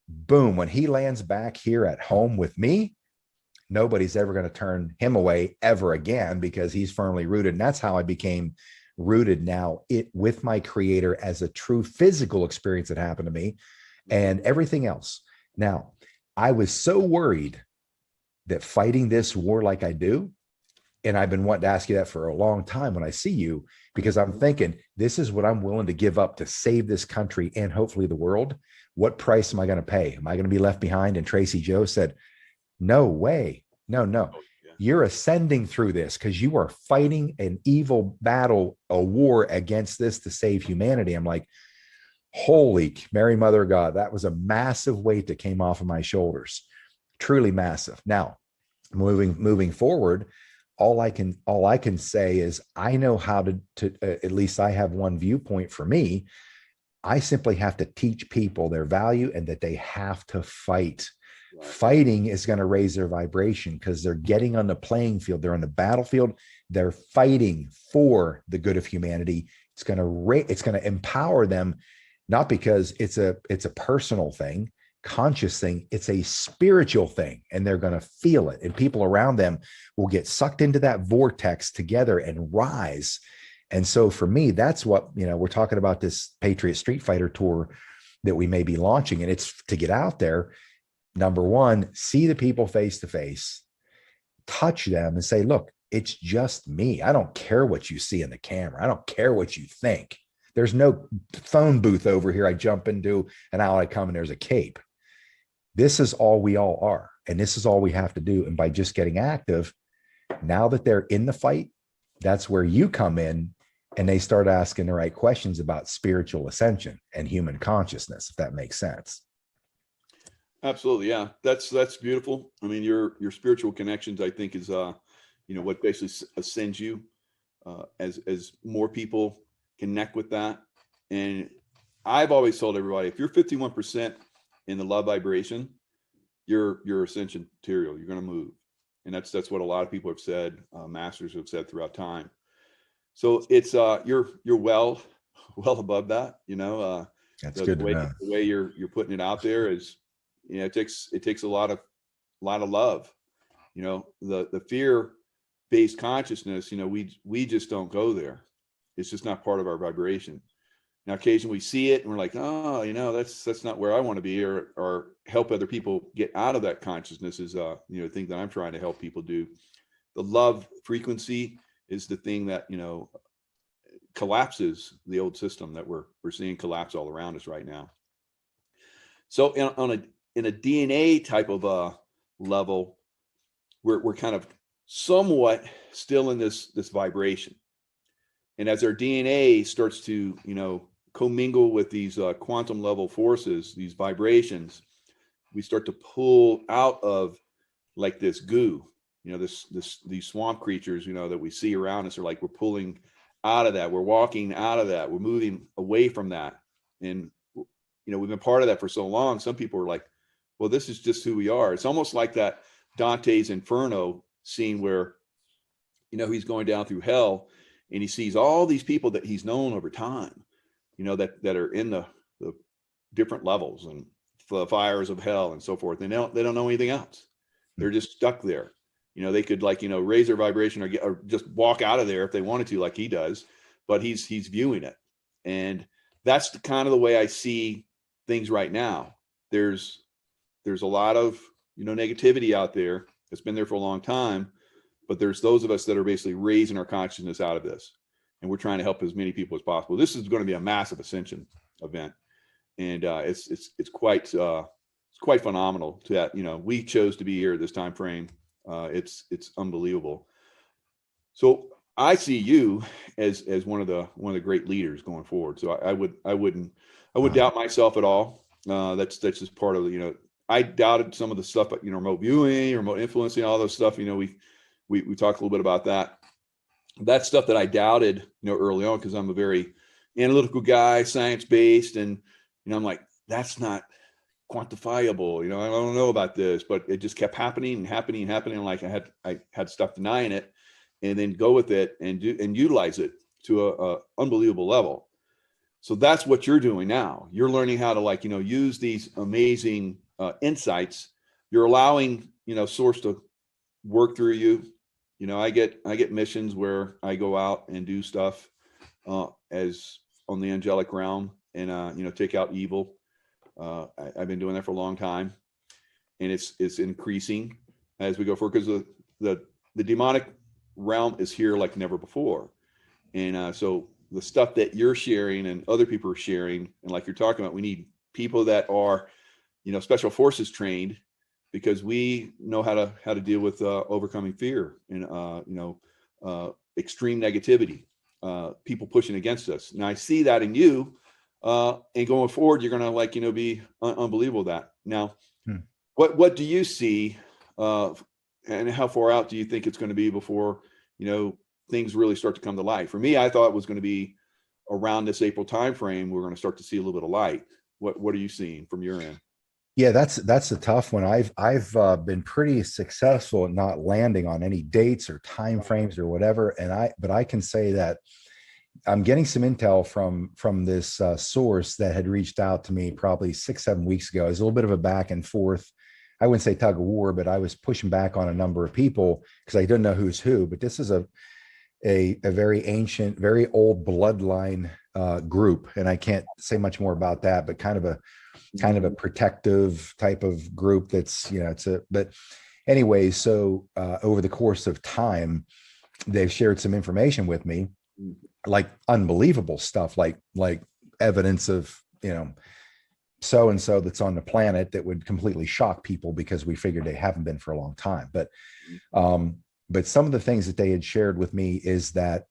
boom, when he lands back here at home with me, nobody's ever going to turn him away ever again, because he's firmly rooted. And that's how I became rooted now with my creator as a true physical experience that happened to me and everything else. Now, I was so worried that fighting this war like I do, and I've been wanting to ask you that for a long time when I see you, because I'm thinking, this is what I'm willing to give up to save this country and hopefully the world. What price am I going to pay? Am I going to be left behind? And Tracy Joe said, no way. No. Oh, yeah. You're ascending through this because you are fighting an evil battle, a war against this to save humanity. I'm like, holy Mary, Mother of God, that was a massive weight that came off of my shoulders. Truly massive. Now, moving forward, all I can say is I know how to at least I have one viewpoint for me. I simply have to teach people their value and that they have to fight. Right. Fighting is going to raise their vibration because they're getting on the playing field. They're on the battlefield. They're fighting for the good of humanity. It's going to empower them, not because it's a personal thing, conscious thing. It's a spiritual thing, and they're going to feel it. And people around them will get sucked into that vortex together and rise. And so for me, that's what, we're talking about this Patriot Street Fighter tour that we may be launching. And it's to get out there. Number one, see the people face to face, touch them and say, look, it's just me. I don't care what you see in the camera. I don't care what you think. There's no phone booth over here I jump into and out I come and there's a cape. This is all we all are. And this is all we have to do. And by just getting active, now that they're in the fight, that's where you come in and they start asking the right questions about spiritual ascension and human consciousness, if that makes sense. Absolutely. Yeah. That's beautiful. I mean, your spiritual connections, I think, is, what basically ascends you, as more people connect with that. And I've always told everybody, if you're 51% in the love vibration, you're ascension material. You're going to move. And that's what a lot of people have said, masters have said throughout time. So it's, you're well above that, that's good to know. The way you're putting it out there is, it takes a lot of love, the fear-based consciousness, we just don't go there. It's just not part of our vibration. Now, occasionally we see it and we're like, oh, that's not where I want to be, or help other people get out of that consciousness is, the thing that I'm trying to help people do. The love frequency is the thing that, collapses the old system that we're seeing collapse all around us right now. So in a DNA type of level, we're kind of somewhat still in this vibration. And as our DNA starts to, commingle with these quantum level forces, these vibrations, we start to pull out of like this goo, these swamp creatures, that we see around us are like, we're pulling out of that. We're walking out of that. We're moving away from that. And, we've been part of that for so long. Some people are like, well, this is just who we are. It's almost like that Dante's Inferno scene where, he's going down through hell and he sees all these people that he's known over time, that are in the different levels and the fires of hell and so forth. They don't know anything else. They're just stuck there. They could raise their vibration or just walk out of there if they wanted to, like he does, but he's viewing it. And that's the kind of the way I see things right now. There's a lot of, negativity out there that's been there for a long time, but there's those of us that are basically raising our consciousness out of this. And we're trying to help as many people as possible. This is going to be a massive ascension event. And it's quite phenomenal to that, we chose to be here at this time frame. It's unbelievable. So I see you as one of the great leaders going forward. So I wouldn't doubt myself at all. That's just part of I doubted some of the stuff, but remote viewing, remote influencing, all those stuff. We talked a little bit about that. That's stuff that I doubted, early on, because I'm a very analytical guy, science based, and I'm like, that's not quantifiable. You know, I don't know about this, but it just kept happening and happening and happening. Like I had stuff denying it, and then go with it and utilize it to a unbelievable level. So that's what you're doing now. You're learning how to, like, you know, use these amazing insights. You're allowing, you know, source to work through you. You know, I get missions where I go out and do stuff as on the angelic realm, and you know, take out evil. I've been doing that for a long time, and it's increasing as we go forward, because the demonic realm is here like never before. And so the stuff that you're sharing and other people are sharing, and like you're talking about, we need people that are, you know, special forces trained, because we know how to deal with overcoming fear and you know, extreme negativity, people pushing against us. Now I see that in you, and going forward, you're gonna, like, you know, be unbelievable at that. Now, what do you see, and how far out do you think it's going to be before, you know, things really start to come to light? For me, I thought it was going to be around this April timeframe we're going to start to see a little bit of light. What are you seeing from your end? Yeah, that's a tough one. I've been pretty successful at not landing on any dates or time frames or whatever, but I can say that I'm getting some intel from this source that had reached out to me probably 6-7 weeks ago. It was a little bit of a back and forth. I wouldn't say tug of war, but I was pushing back on a number of people because I didn't know who's who. But this is a very ancient, very old bloodline group, and I can't say much more about that. But kind of a protective type of group. That's, you know, but anyway. So over the course of time, they've shared some information with me, like unbelievable stuff, like evidence of, you know, so and so that's on the planet that would completely shock people, because we figured they haven't been for a long time. But some of the things that they had shared with me is that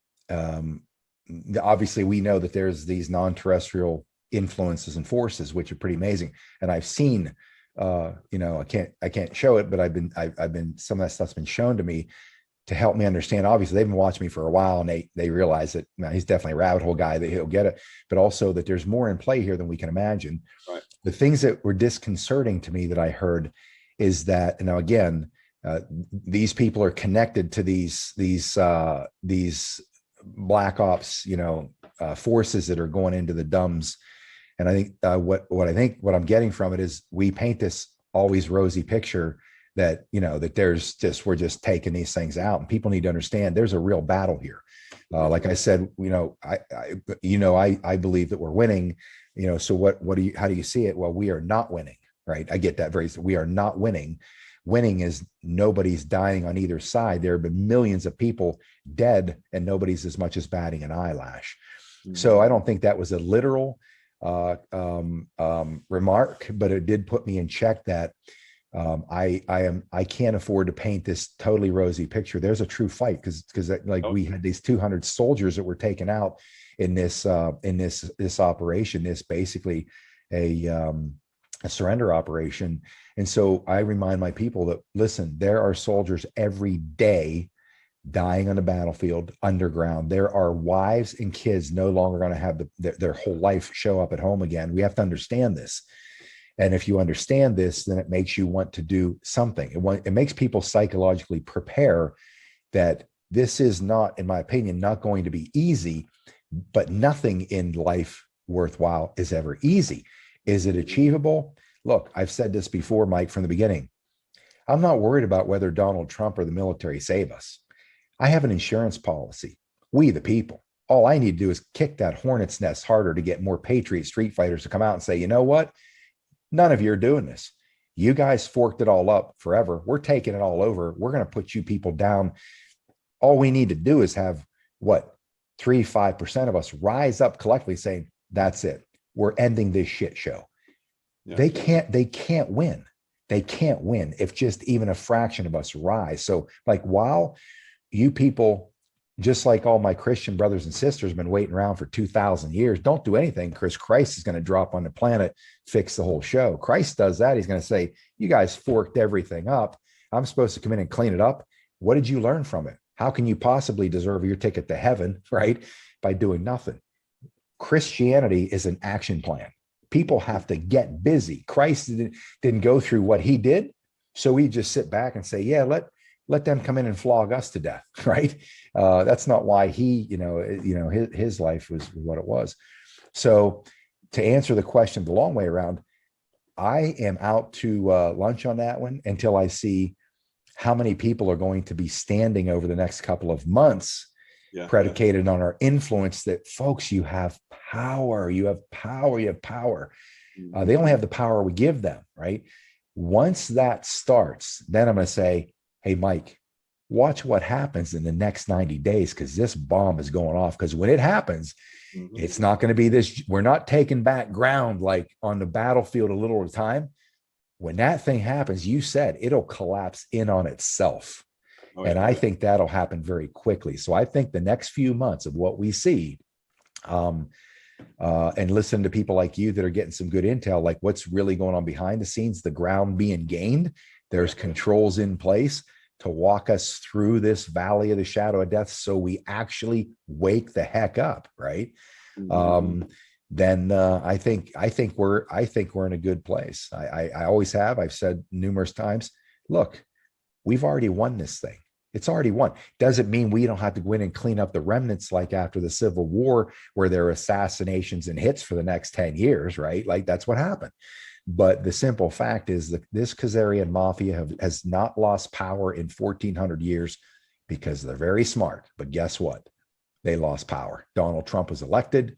obviously we know that there's these non-terrestrial influences and forces, which are pretty amazing. And I've seen, you know, I can't show it, but I've been some of that stuff's been shown to me to help me understand. Obviously they've been watching me for a while, and they realize that, you know, he's definitely a rabbit hole guy, that he'll get it, but also that there's more in play here than we can imagine. Right. The things that were disconcerting to me that I heard is that, now again, these people are connected to these black ops, you know, forces that are going into the dumbs. And I think what I'm getting from it is we paint this always rosy picture that, you know, that we're just taking these things out, and people need to understand there's a real battle here. Like I said, you know, I believe that we're winning, you know. So how do you see it? Well, we are not winning, right? I get that we are not winning. Winning is nobody's dying on either side. There have been millions of people dead, and nobody's as much as batting an eyelash. Mm-hmm. So I don't think that was a literal remark, but it did put me in check that I can't afford to paint this totally rosy picture. There's a true fight, because we had these 200 soldiers that were taken out in this operation, this basically a surrender operation. And so I remind my people that, listen, there are soldiers every day dying on the battlefield underground. There are wives and kids no longer going to have their whole life show up at home again. We have to understand this. And if you understand this, then it makes you want to do something. It makes people psychologically prepare that this is not, in my opinion, not going to be easy, but nothing in life worthwhile is ever easy. Is it achievable? Look, I've said this before, Mike, from the beginning. I'm not worried about whether Donald Trump or the military save us. I have an insurance policy. We, the people, all I need to do is kick that hornet's nest harder to get more patriot street fighters to come out and say, you know what? None of you are doing this. You guys forked it all up forever. We're taking it all over. We're going to put you people down. All we need to do is have 3-5% of us rise up collectively saying, that's it. We're ending this shit show. Yeah. They can't win. They can't win if just even a fraction of us rise. So while you people, just like all my Christian brothers and sisters, have been waiting around for 2,000 years, don't do anything, because Christ is going to drop on the planet, fix the whole show. Christ does that. He's going to say, you guys forked everything up. I'm supposed to come in and clean it up. What did you learn from it? How can you possibly deserve your ticket to heaven, right? By doing nothing. Christianity is an action plan, People have to get busy. Christ didn't go through what he did. So we just sit back and say, yeah, let them come in and flog us to death. Right. That's not why he, his life was what it was. So to answer the question the long way around, I am out to lunch on that one until I see how many people are going to be standing over the next couple of months, predicated on our influence. That, folks, you have power, you have power, you have power. They only have the power we give them, right? Once that starts, then I'm going to say, hey, Mike, watch what happens in the next 90 days, because this bomb is going off. Because when it happens, it's not going to be this. We're not taking back ground like on the battlefield a little at a time. When that thing happens, you said it'll collapse in on itself. And I think that'll happen very quickly. So I think the next few months of what we see, and listen to people like you that are getting some good intel, like what's really going on behind the scenes, the ground being gained. There's controls in place to walk us through this valley of the shadow of death, so we actually wake the heck up, right? Then I think we're in a good place. I always have. I've said numerous times, look, we've already won this thing. It's already won. Doesn't mean we don't have to go in and clean up the remnants like after the Civil War, where there are assassinations and hits for the next 10 years, right? Like that's what happened. But the simple fact is that this Khazarian mafia has not lost power in 1400 years because they're very smart. But guess what? They lost power. Donald Trump was elected.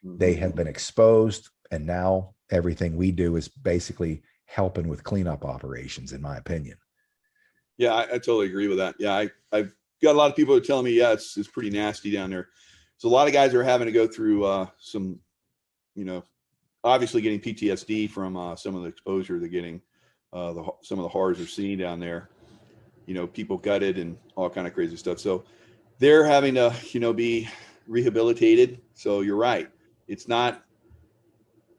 They have been exposed. And now everything we do is basically helping with cleanup operations, in my opinion. Yeah, I totally agree with that. Yeah, I've got a lot of people that are telling me, yeah, it's pretty nasty down there. So a lot of guys are having to go through some, obviously getting PTSD from some of the exposure they're getting, some of the horrors they're seeing down there, people gutted and all kind of crazy stuff. So they're having to, be rehabilitated. So you're right. It's not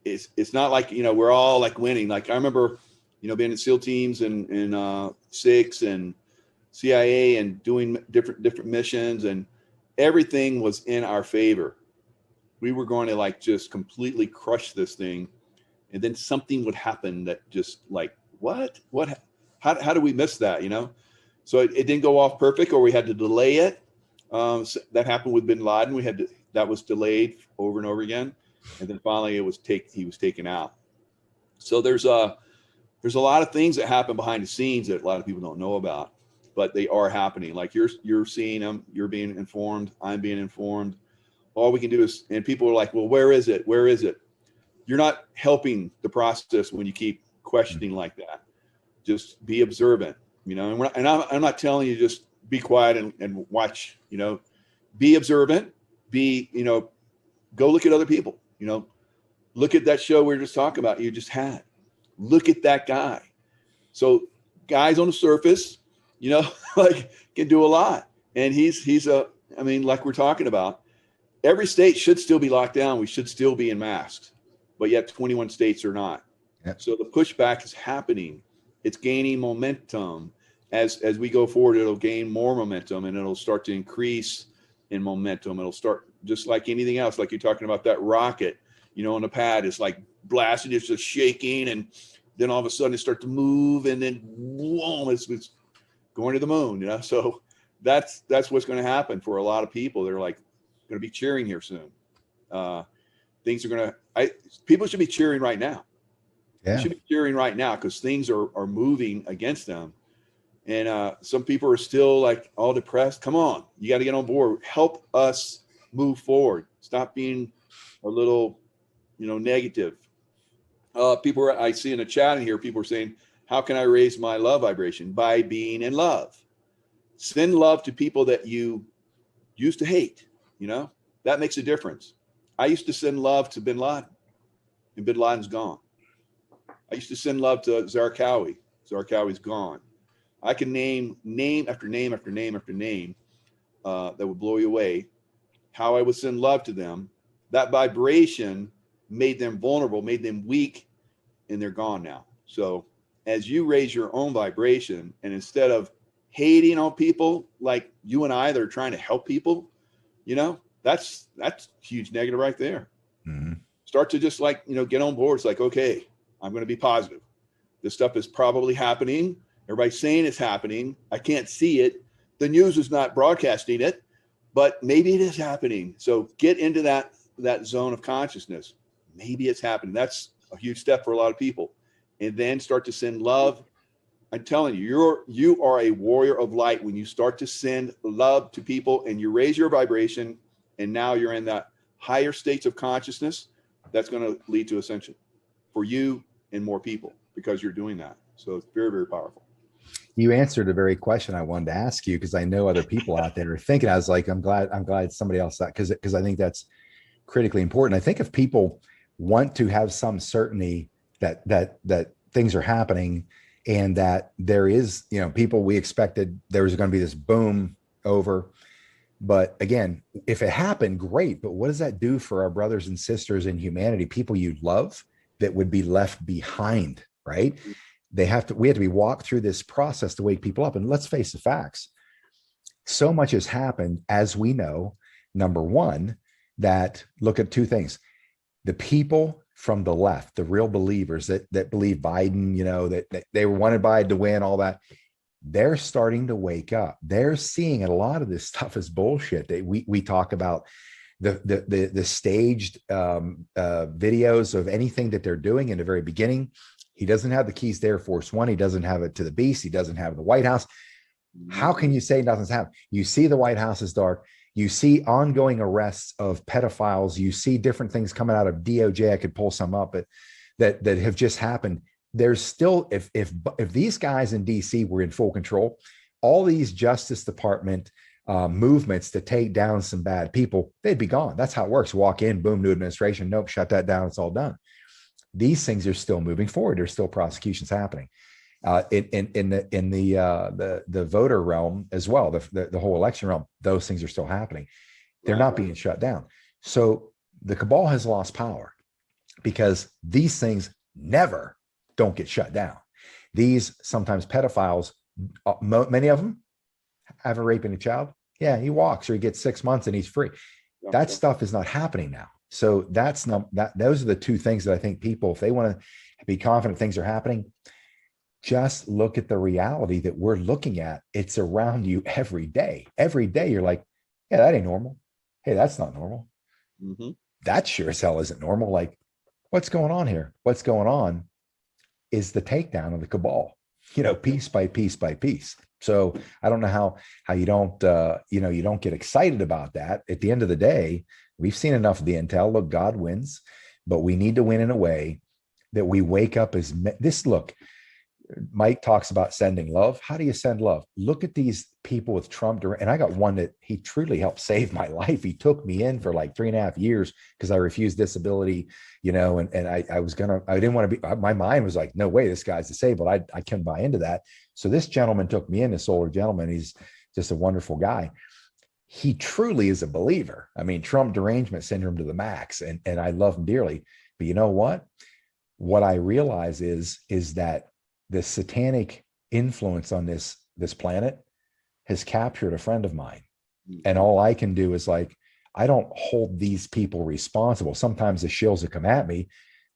like, we're all like winning. Like I remember, being in SEAL teams and 6 and CIA and doing different missions, and everything was in our favor. We were going to like just completely crush this thing, and then something would happen that just like, how do we miss that? So it didn't go off perfect, or we had to delay it. So that happened with bin Laden. That was delayed over and over again. And then finally he was taken out. So there's a lot of things that happen behind the scenes that a lot of people don't know about, but they are happening. Like you're seeing them, you're being informed, I'm being informed. All we can do is, and people are like, well, where is it? Where is it? You're not helping the process when you keep questioning like that. Just be observant, and I'm not telling you just be quiet and watch, be observant, go look at other people, look at that show we were just talking about. You just had, look at that guy. So guys on the surface, like can do a lot. And he's like we're talking about, every state should still be locked down. We should still be in masks, but yet 21 states are not. Yep. So the pushback is happening. It's gaining momentum. As we go forward, it'll gain more momentum, and it'll start to increase in momentum. It'll start just like anything else, like you're talking about that rocket, on the pad, it's like blasting, it's just shaking, and then all of a sudden it starts to move, and then whoa, it's going to the moon, So that's what's going to happen for a lot of people. They're like going to be cheering here soon. Things are going to, people should be cheering right now. Yeah. They should be cheering right now because things are moving against them. And some people are still like all depressed. Come on, you got to get on board. Help us move forward. Stop being a little, negative. People I see in the chat in here, people are saying, how can I raise my love vibration? By being in love. Send love to people that you used to hate. That makes a difference. I used to send love to bin Laden, and bin Laden's gone. I used to send love to Zarqawi. Zarqawi's gone. I can name after name after name after name that would blow you away. How I would send love to them. That vibration made them vulnerable, made them weak, and they're gone now. So as you raise your own vibration, and instead of hating on people like you and I that are trying to help people, that's huge negative right there. Mm-hmm. start to just like, get on board. It's like, okay, I'm going to be positive. This stuff is probably happening. Everybody's saying it's happening. I can't see it. The news is not broadcasting it, but maybe it is happening. So get into that zone of consciousness. Maybe it's happening. That's a huge step for a lot of people. And then start to send love. I'm telling you, you are a warrior of light when you start to send love to people and you raise your vibration, and now you're in that higher states of consciousness. That's going to lead to ascension for you and more people because you're doing that. So it's very, very powerful. You answered a very question I wanted to ask you, because I know other people out there are thinking. I was like, I'm glad somebody else that, because I think that's critically important. I think if people want to have some certainty that things are happening, and that there is, people, we expected there was going to be this boom over. But again, if it happened, great. But what does that do for our brothers and sisters in humanity, people you love that would be left behind, right? We have to be walked through this process to wake people up. And let's face the facts. So much has happened, as we know. Number one, that look at two things. The people from the left, the real believers that believe Biden, that they wanted Biden to win, all that, they're starting to wake up. They're seeing a lot of this stuff as bullshit. We talk about the staged videos of anything that they're doing in the very beginning. He doesn't have the keys to Air Force One. He doesn't have it to the beast. He doesn't have the White House. How can you say nothing's happened? You see the White House is dark. You see ongoing arrests of pedophiles. You see different things coming out of DOJ. I could pull some up that have just happened. There's still, if these guys in DC were in full control, all these Justice Department movements to take down some bad people, they'd be gone. That's how it works. Walk in, boom, new administration. Nope, shut that down. It's all done. These things are still moving forward. There's still prosecutions happening. In the voter realm as well, the whole election realm, those things are still happening. They're not being shut down. So the cabal has lost power because these things never don't get shut down. These sometimes pedophiles, many of them have a raping a child. Yeah, he walks or he gets 6 months and he's free. That stuff is not happening now. So those are the two things that I think people, if they want to be confident things are happening, just look at the reality that we're looking at. It's around you every day. Every day you're like, yeah, that ain't normal. Hey, that's not normal. Mm-hmm. That sure as hell isn't normal. Like, what's going on here? What's going on is the takedown of the cabal, piece by piece by piece. So I don't know how you don't, you don't get excited about that. At the end of the day, we've seen enough of the intel. Look, God wins, but we need to win in a way that we wake up as this. Look, Mike talks about sending love. How do you send love? Look at these people with Trump. And I got one that he truly helped save my life. He took me in for like 3.5 years because I refused disability, and I didn't want to be, my mind was like, no way, this guy's disabled. I couldn't buy into that. So this gentleman took me in, this older gentleman. He's just a wonderful guy. He truly is a believer. I mean, Trump derangement syndrome to the max. And I love him dearly. But you know what? What I realize is that the satanic influence on this planet has captured a friend of mine. And all I can do is like, I don't hold these people responsible. Sometimes the shills that come at me,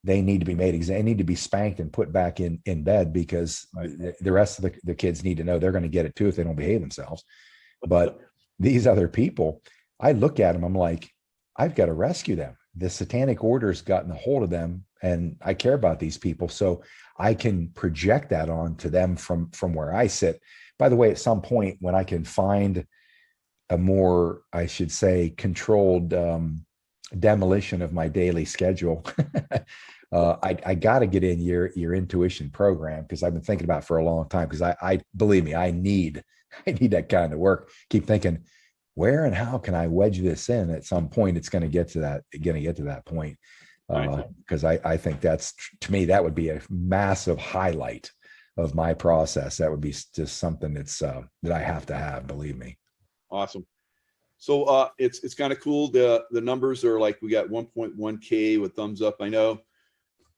they need to be they need to be spanked and put back in bed, because the rest of the kids need to know they're going to get it too if they don't behave themselves. But these other people, I look at them, I'm like, I've got to rescue them. The satanic order's gotten a hold of them, and I care about these people. So I can project that on to them from where I sit. By the way, at some point when I can find a more, I should say, controlled demolition of my daily schedule, I got to get in your intuition program, because I've been thinking about it for a long time. Because I believe me, I need that kind of work. Keep thinking, where and how can I wedge this in? At some point, it's going to get to that point. Because I think that's, to me, that would be a massive highlight of my process. That would be just something that's that I have to have, believe me. Awesome. So it's kind of cool. The numbers are like, we got 1.1K with thumbs up. I know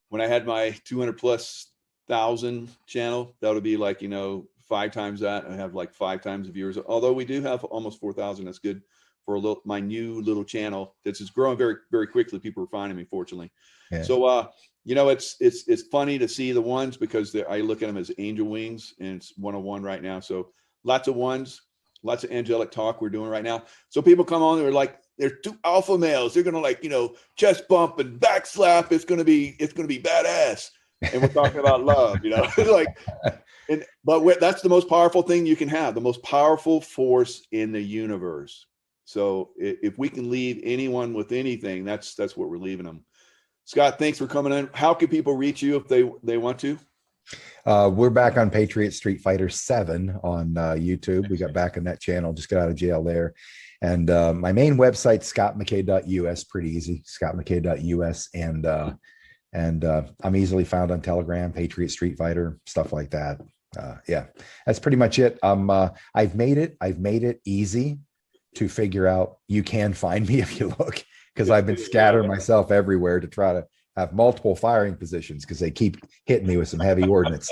when I had my 200,000+ channel, that would be like, 5 times that. I have like 5 times the viewers, although we do have almost 4,000. That's good my new little channel that's just growing very, very quickly. People are finding me, fortunately. Yeah. So, it's funny to see the ones because I look at them as angel wings, and it's 101 right now. So lots of ones, lots of angelic talk we're doing right now. So people come on, they're like, they're two alpha males. They're going to chest bump and back slap. It's going to be badass. And we're talking about love, but that's the most powerful thing you can have, the most powerful force in the universe. So if we can leave anyone with anything, that's what we're leaving them. Scott, thanks for coming in. How can people reach you if they want to? We're back on Patriot Street Fighter 7 on YouTube. We got back on that channel, just got out of jail there. And my main website, scottmckay.us, pretty easy, scottmckay.us. And I'm easily found on Telegram, Patriot Street Fighter, stuff like that. Yeah, that's pretty much it. I've made it easy to figure out. You can find me if you look, because I've been scattering myself everywhere to try to have multiple firing positions because they keep hitting me with some heavy ordnance.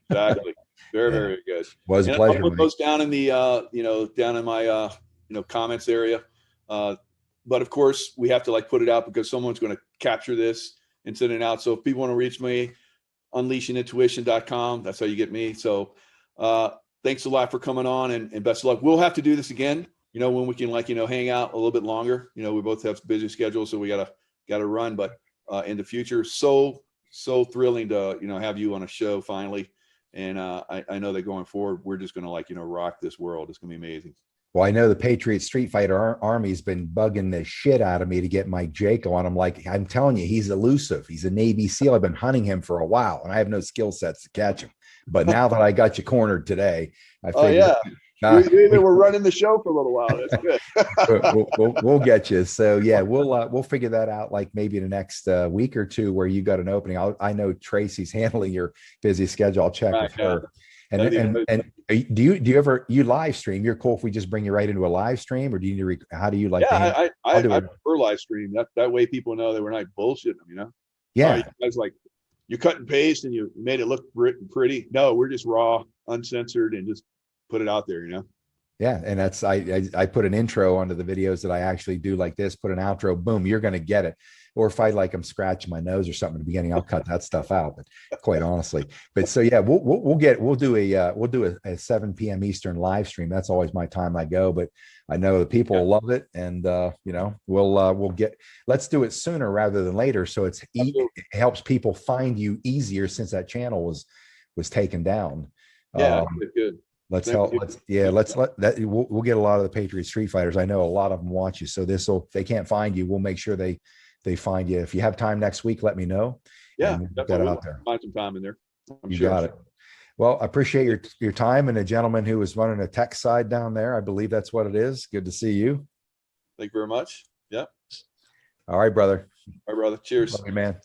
Exactly. Very, very good. Was a pleasure. I'll put those down in the down in my comments area. But of course we have to put it out because someone's going to capture this and send it out. So if people want to reach me, unleashingintuition.com, that's how you get me. So thanks a lot for coming on, and best of luck. We'll have to do this again, when we can hang out a little bit longer. We both have busy schedules, so we gotta run, but in the future, so thrilling to have you on a show finally. And I know that going forward, we're just gonna rock this world. It's gonna be amazing. Well, I know the Patriot Street Fighter Army's been bugging the shit out of me to get Mike Jaco on. I'm telling you, he's elusive. He's a Navy SEAL. I've been hunting him for a while, and I have no skill sets to catch him. But now that I got you cornered today, I figured, we're running the show for a little while. That's good. we'll get you. So yeah, we'll figure that out maybe in the next week or two where you got an opening. I know Tracy's handling your busy schedule. I'll check with her. And do you ever live stream? You're cool if we just bring you right into a live stream, or do you how do you like? Yeah, I prefer live stream. That way people know that we're not bullshitting them. Yeah, you guys you cut and paste and you made it look pretty. No, we're just raw, uncensored, and just put it out there. Yeah, and that's I put an intro onto the videos that I actually do like this. Put an outro, boom, you're gonna get it. Or if I'm scratching my nose or something at the beginning, I'll cut that stuff out. But quite honestly, so yeah, we'll do a 7 p.m. Eastern live stream. That's always my time I go, but I know the people will love it, and let's do it sooner rather than later, so it helps people find you easier since that channel was taken down. Yeah, good. We'll get a lot of the Patriot Street Fighters. I know a lot of them watch you, so if they can't find you, we'll make sure they find you. If you have time next week, let me know. Yeah, we'll get it out there. Find some time in there. You got it. Well, I appreciate your time, and the gentleman who was running a tech side down there. I believe that's what it is. Good to see you. Thank you very much. Yeah. All right, brother. All right, brother. Cheers. Love you, man. Okay.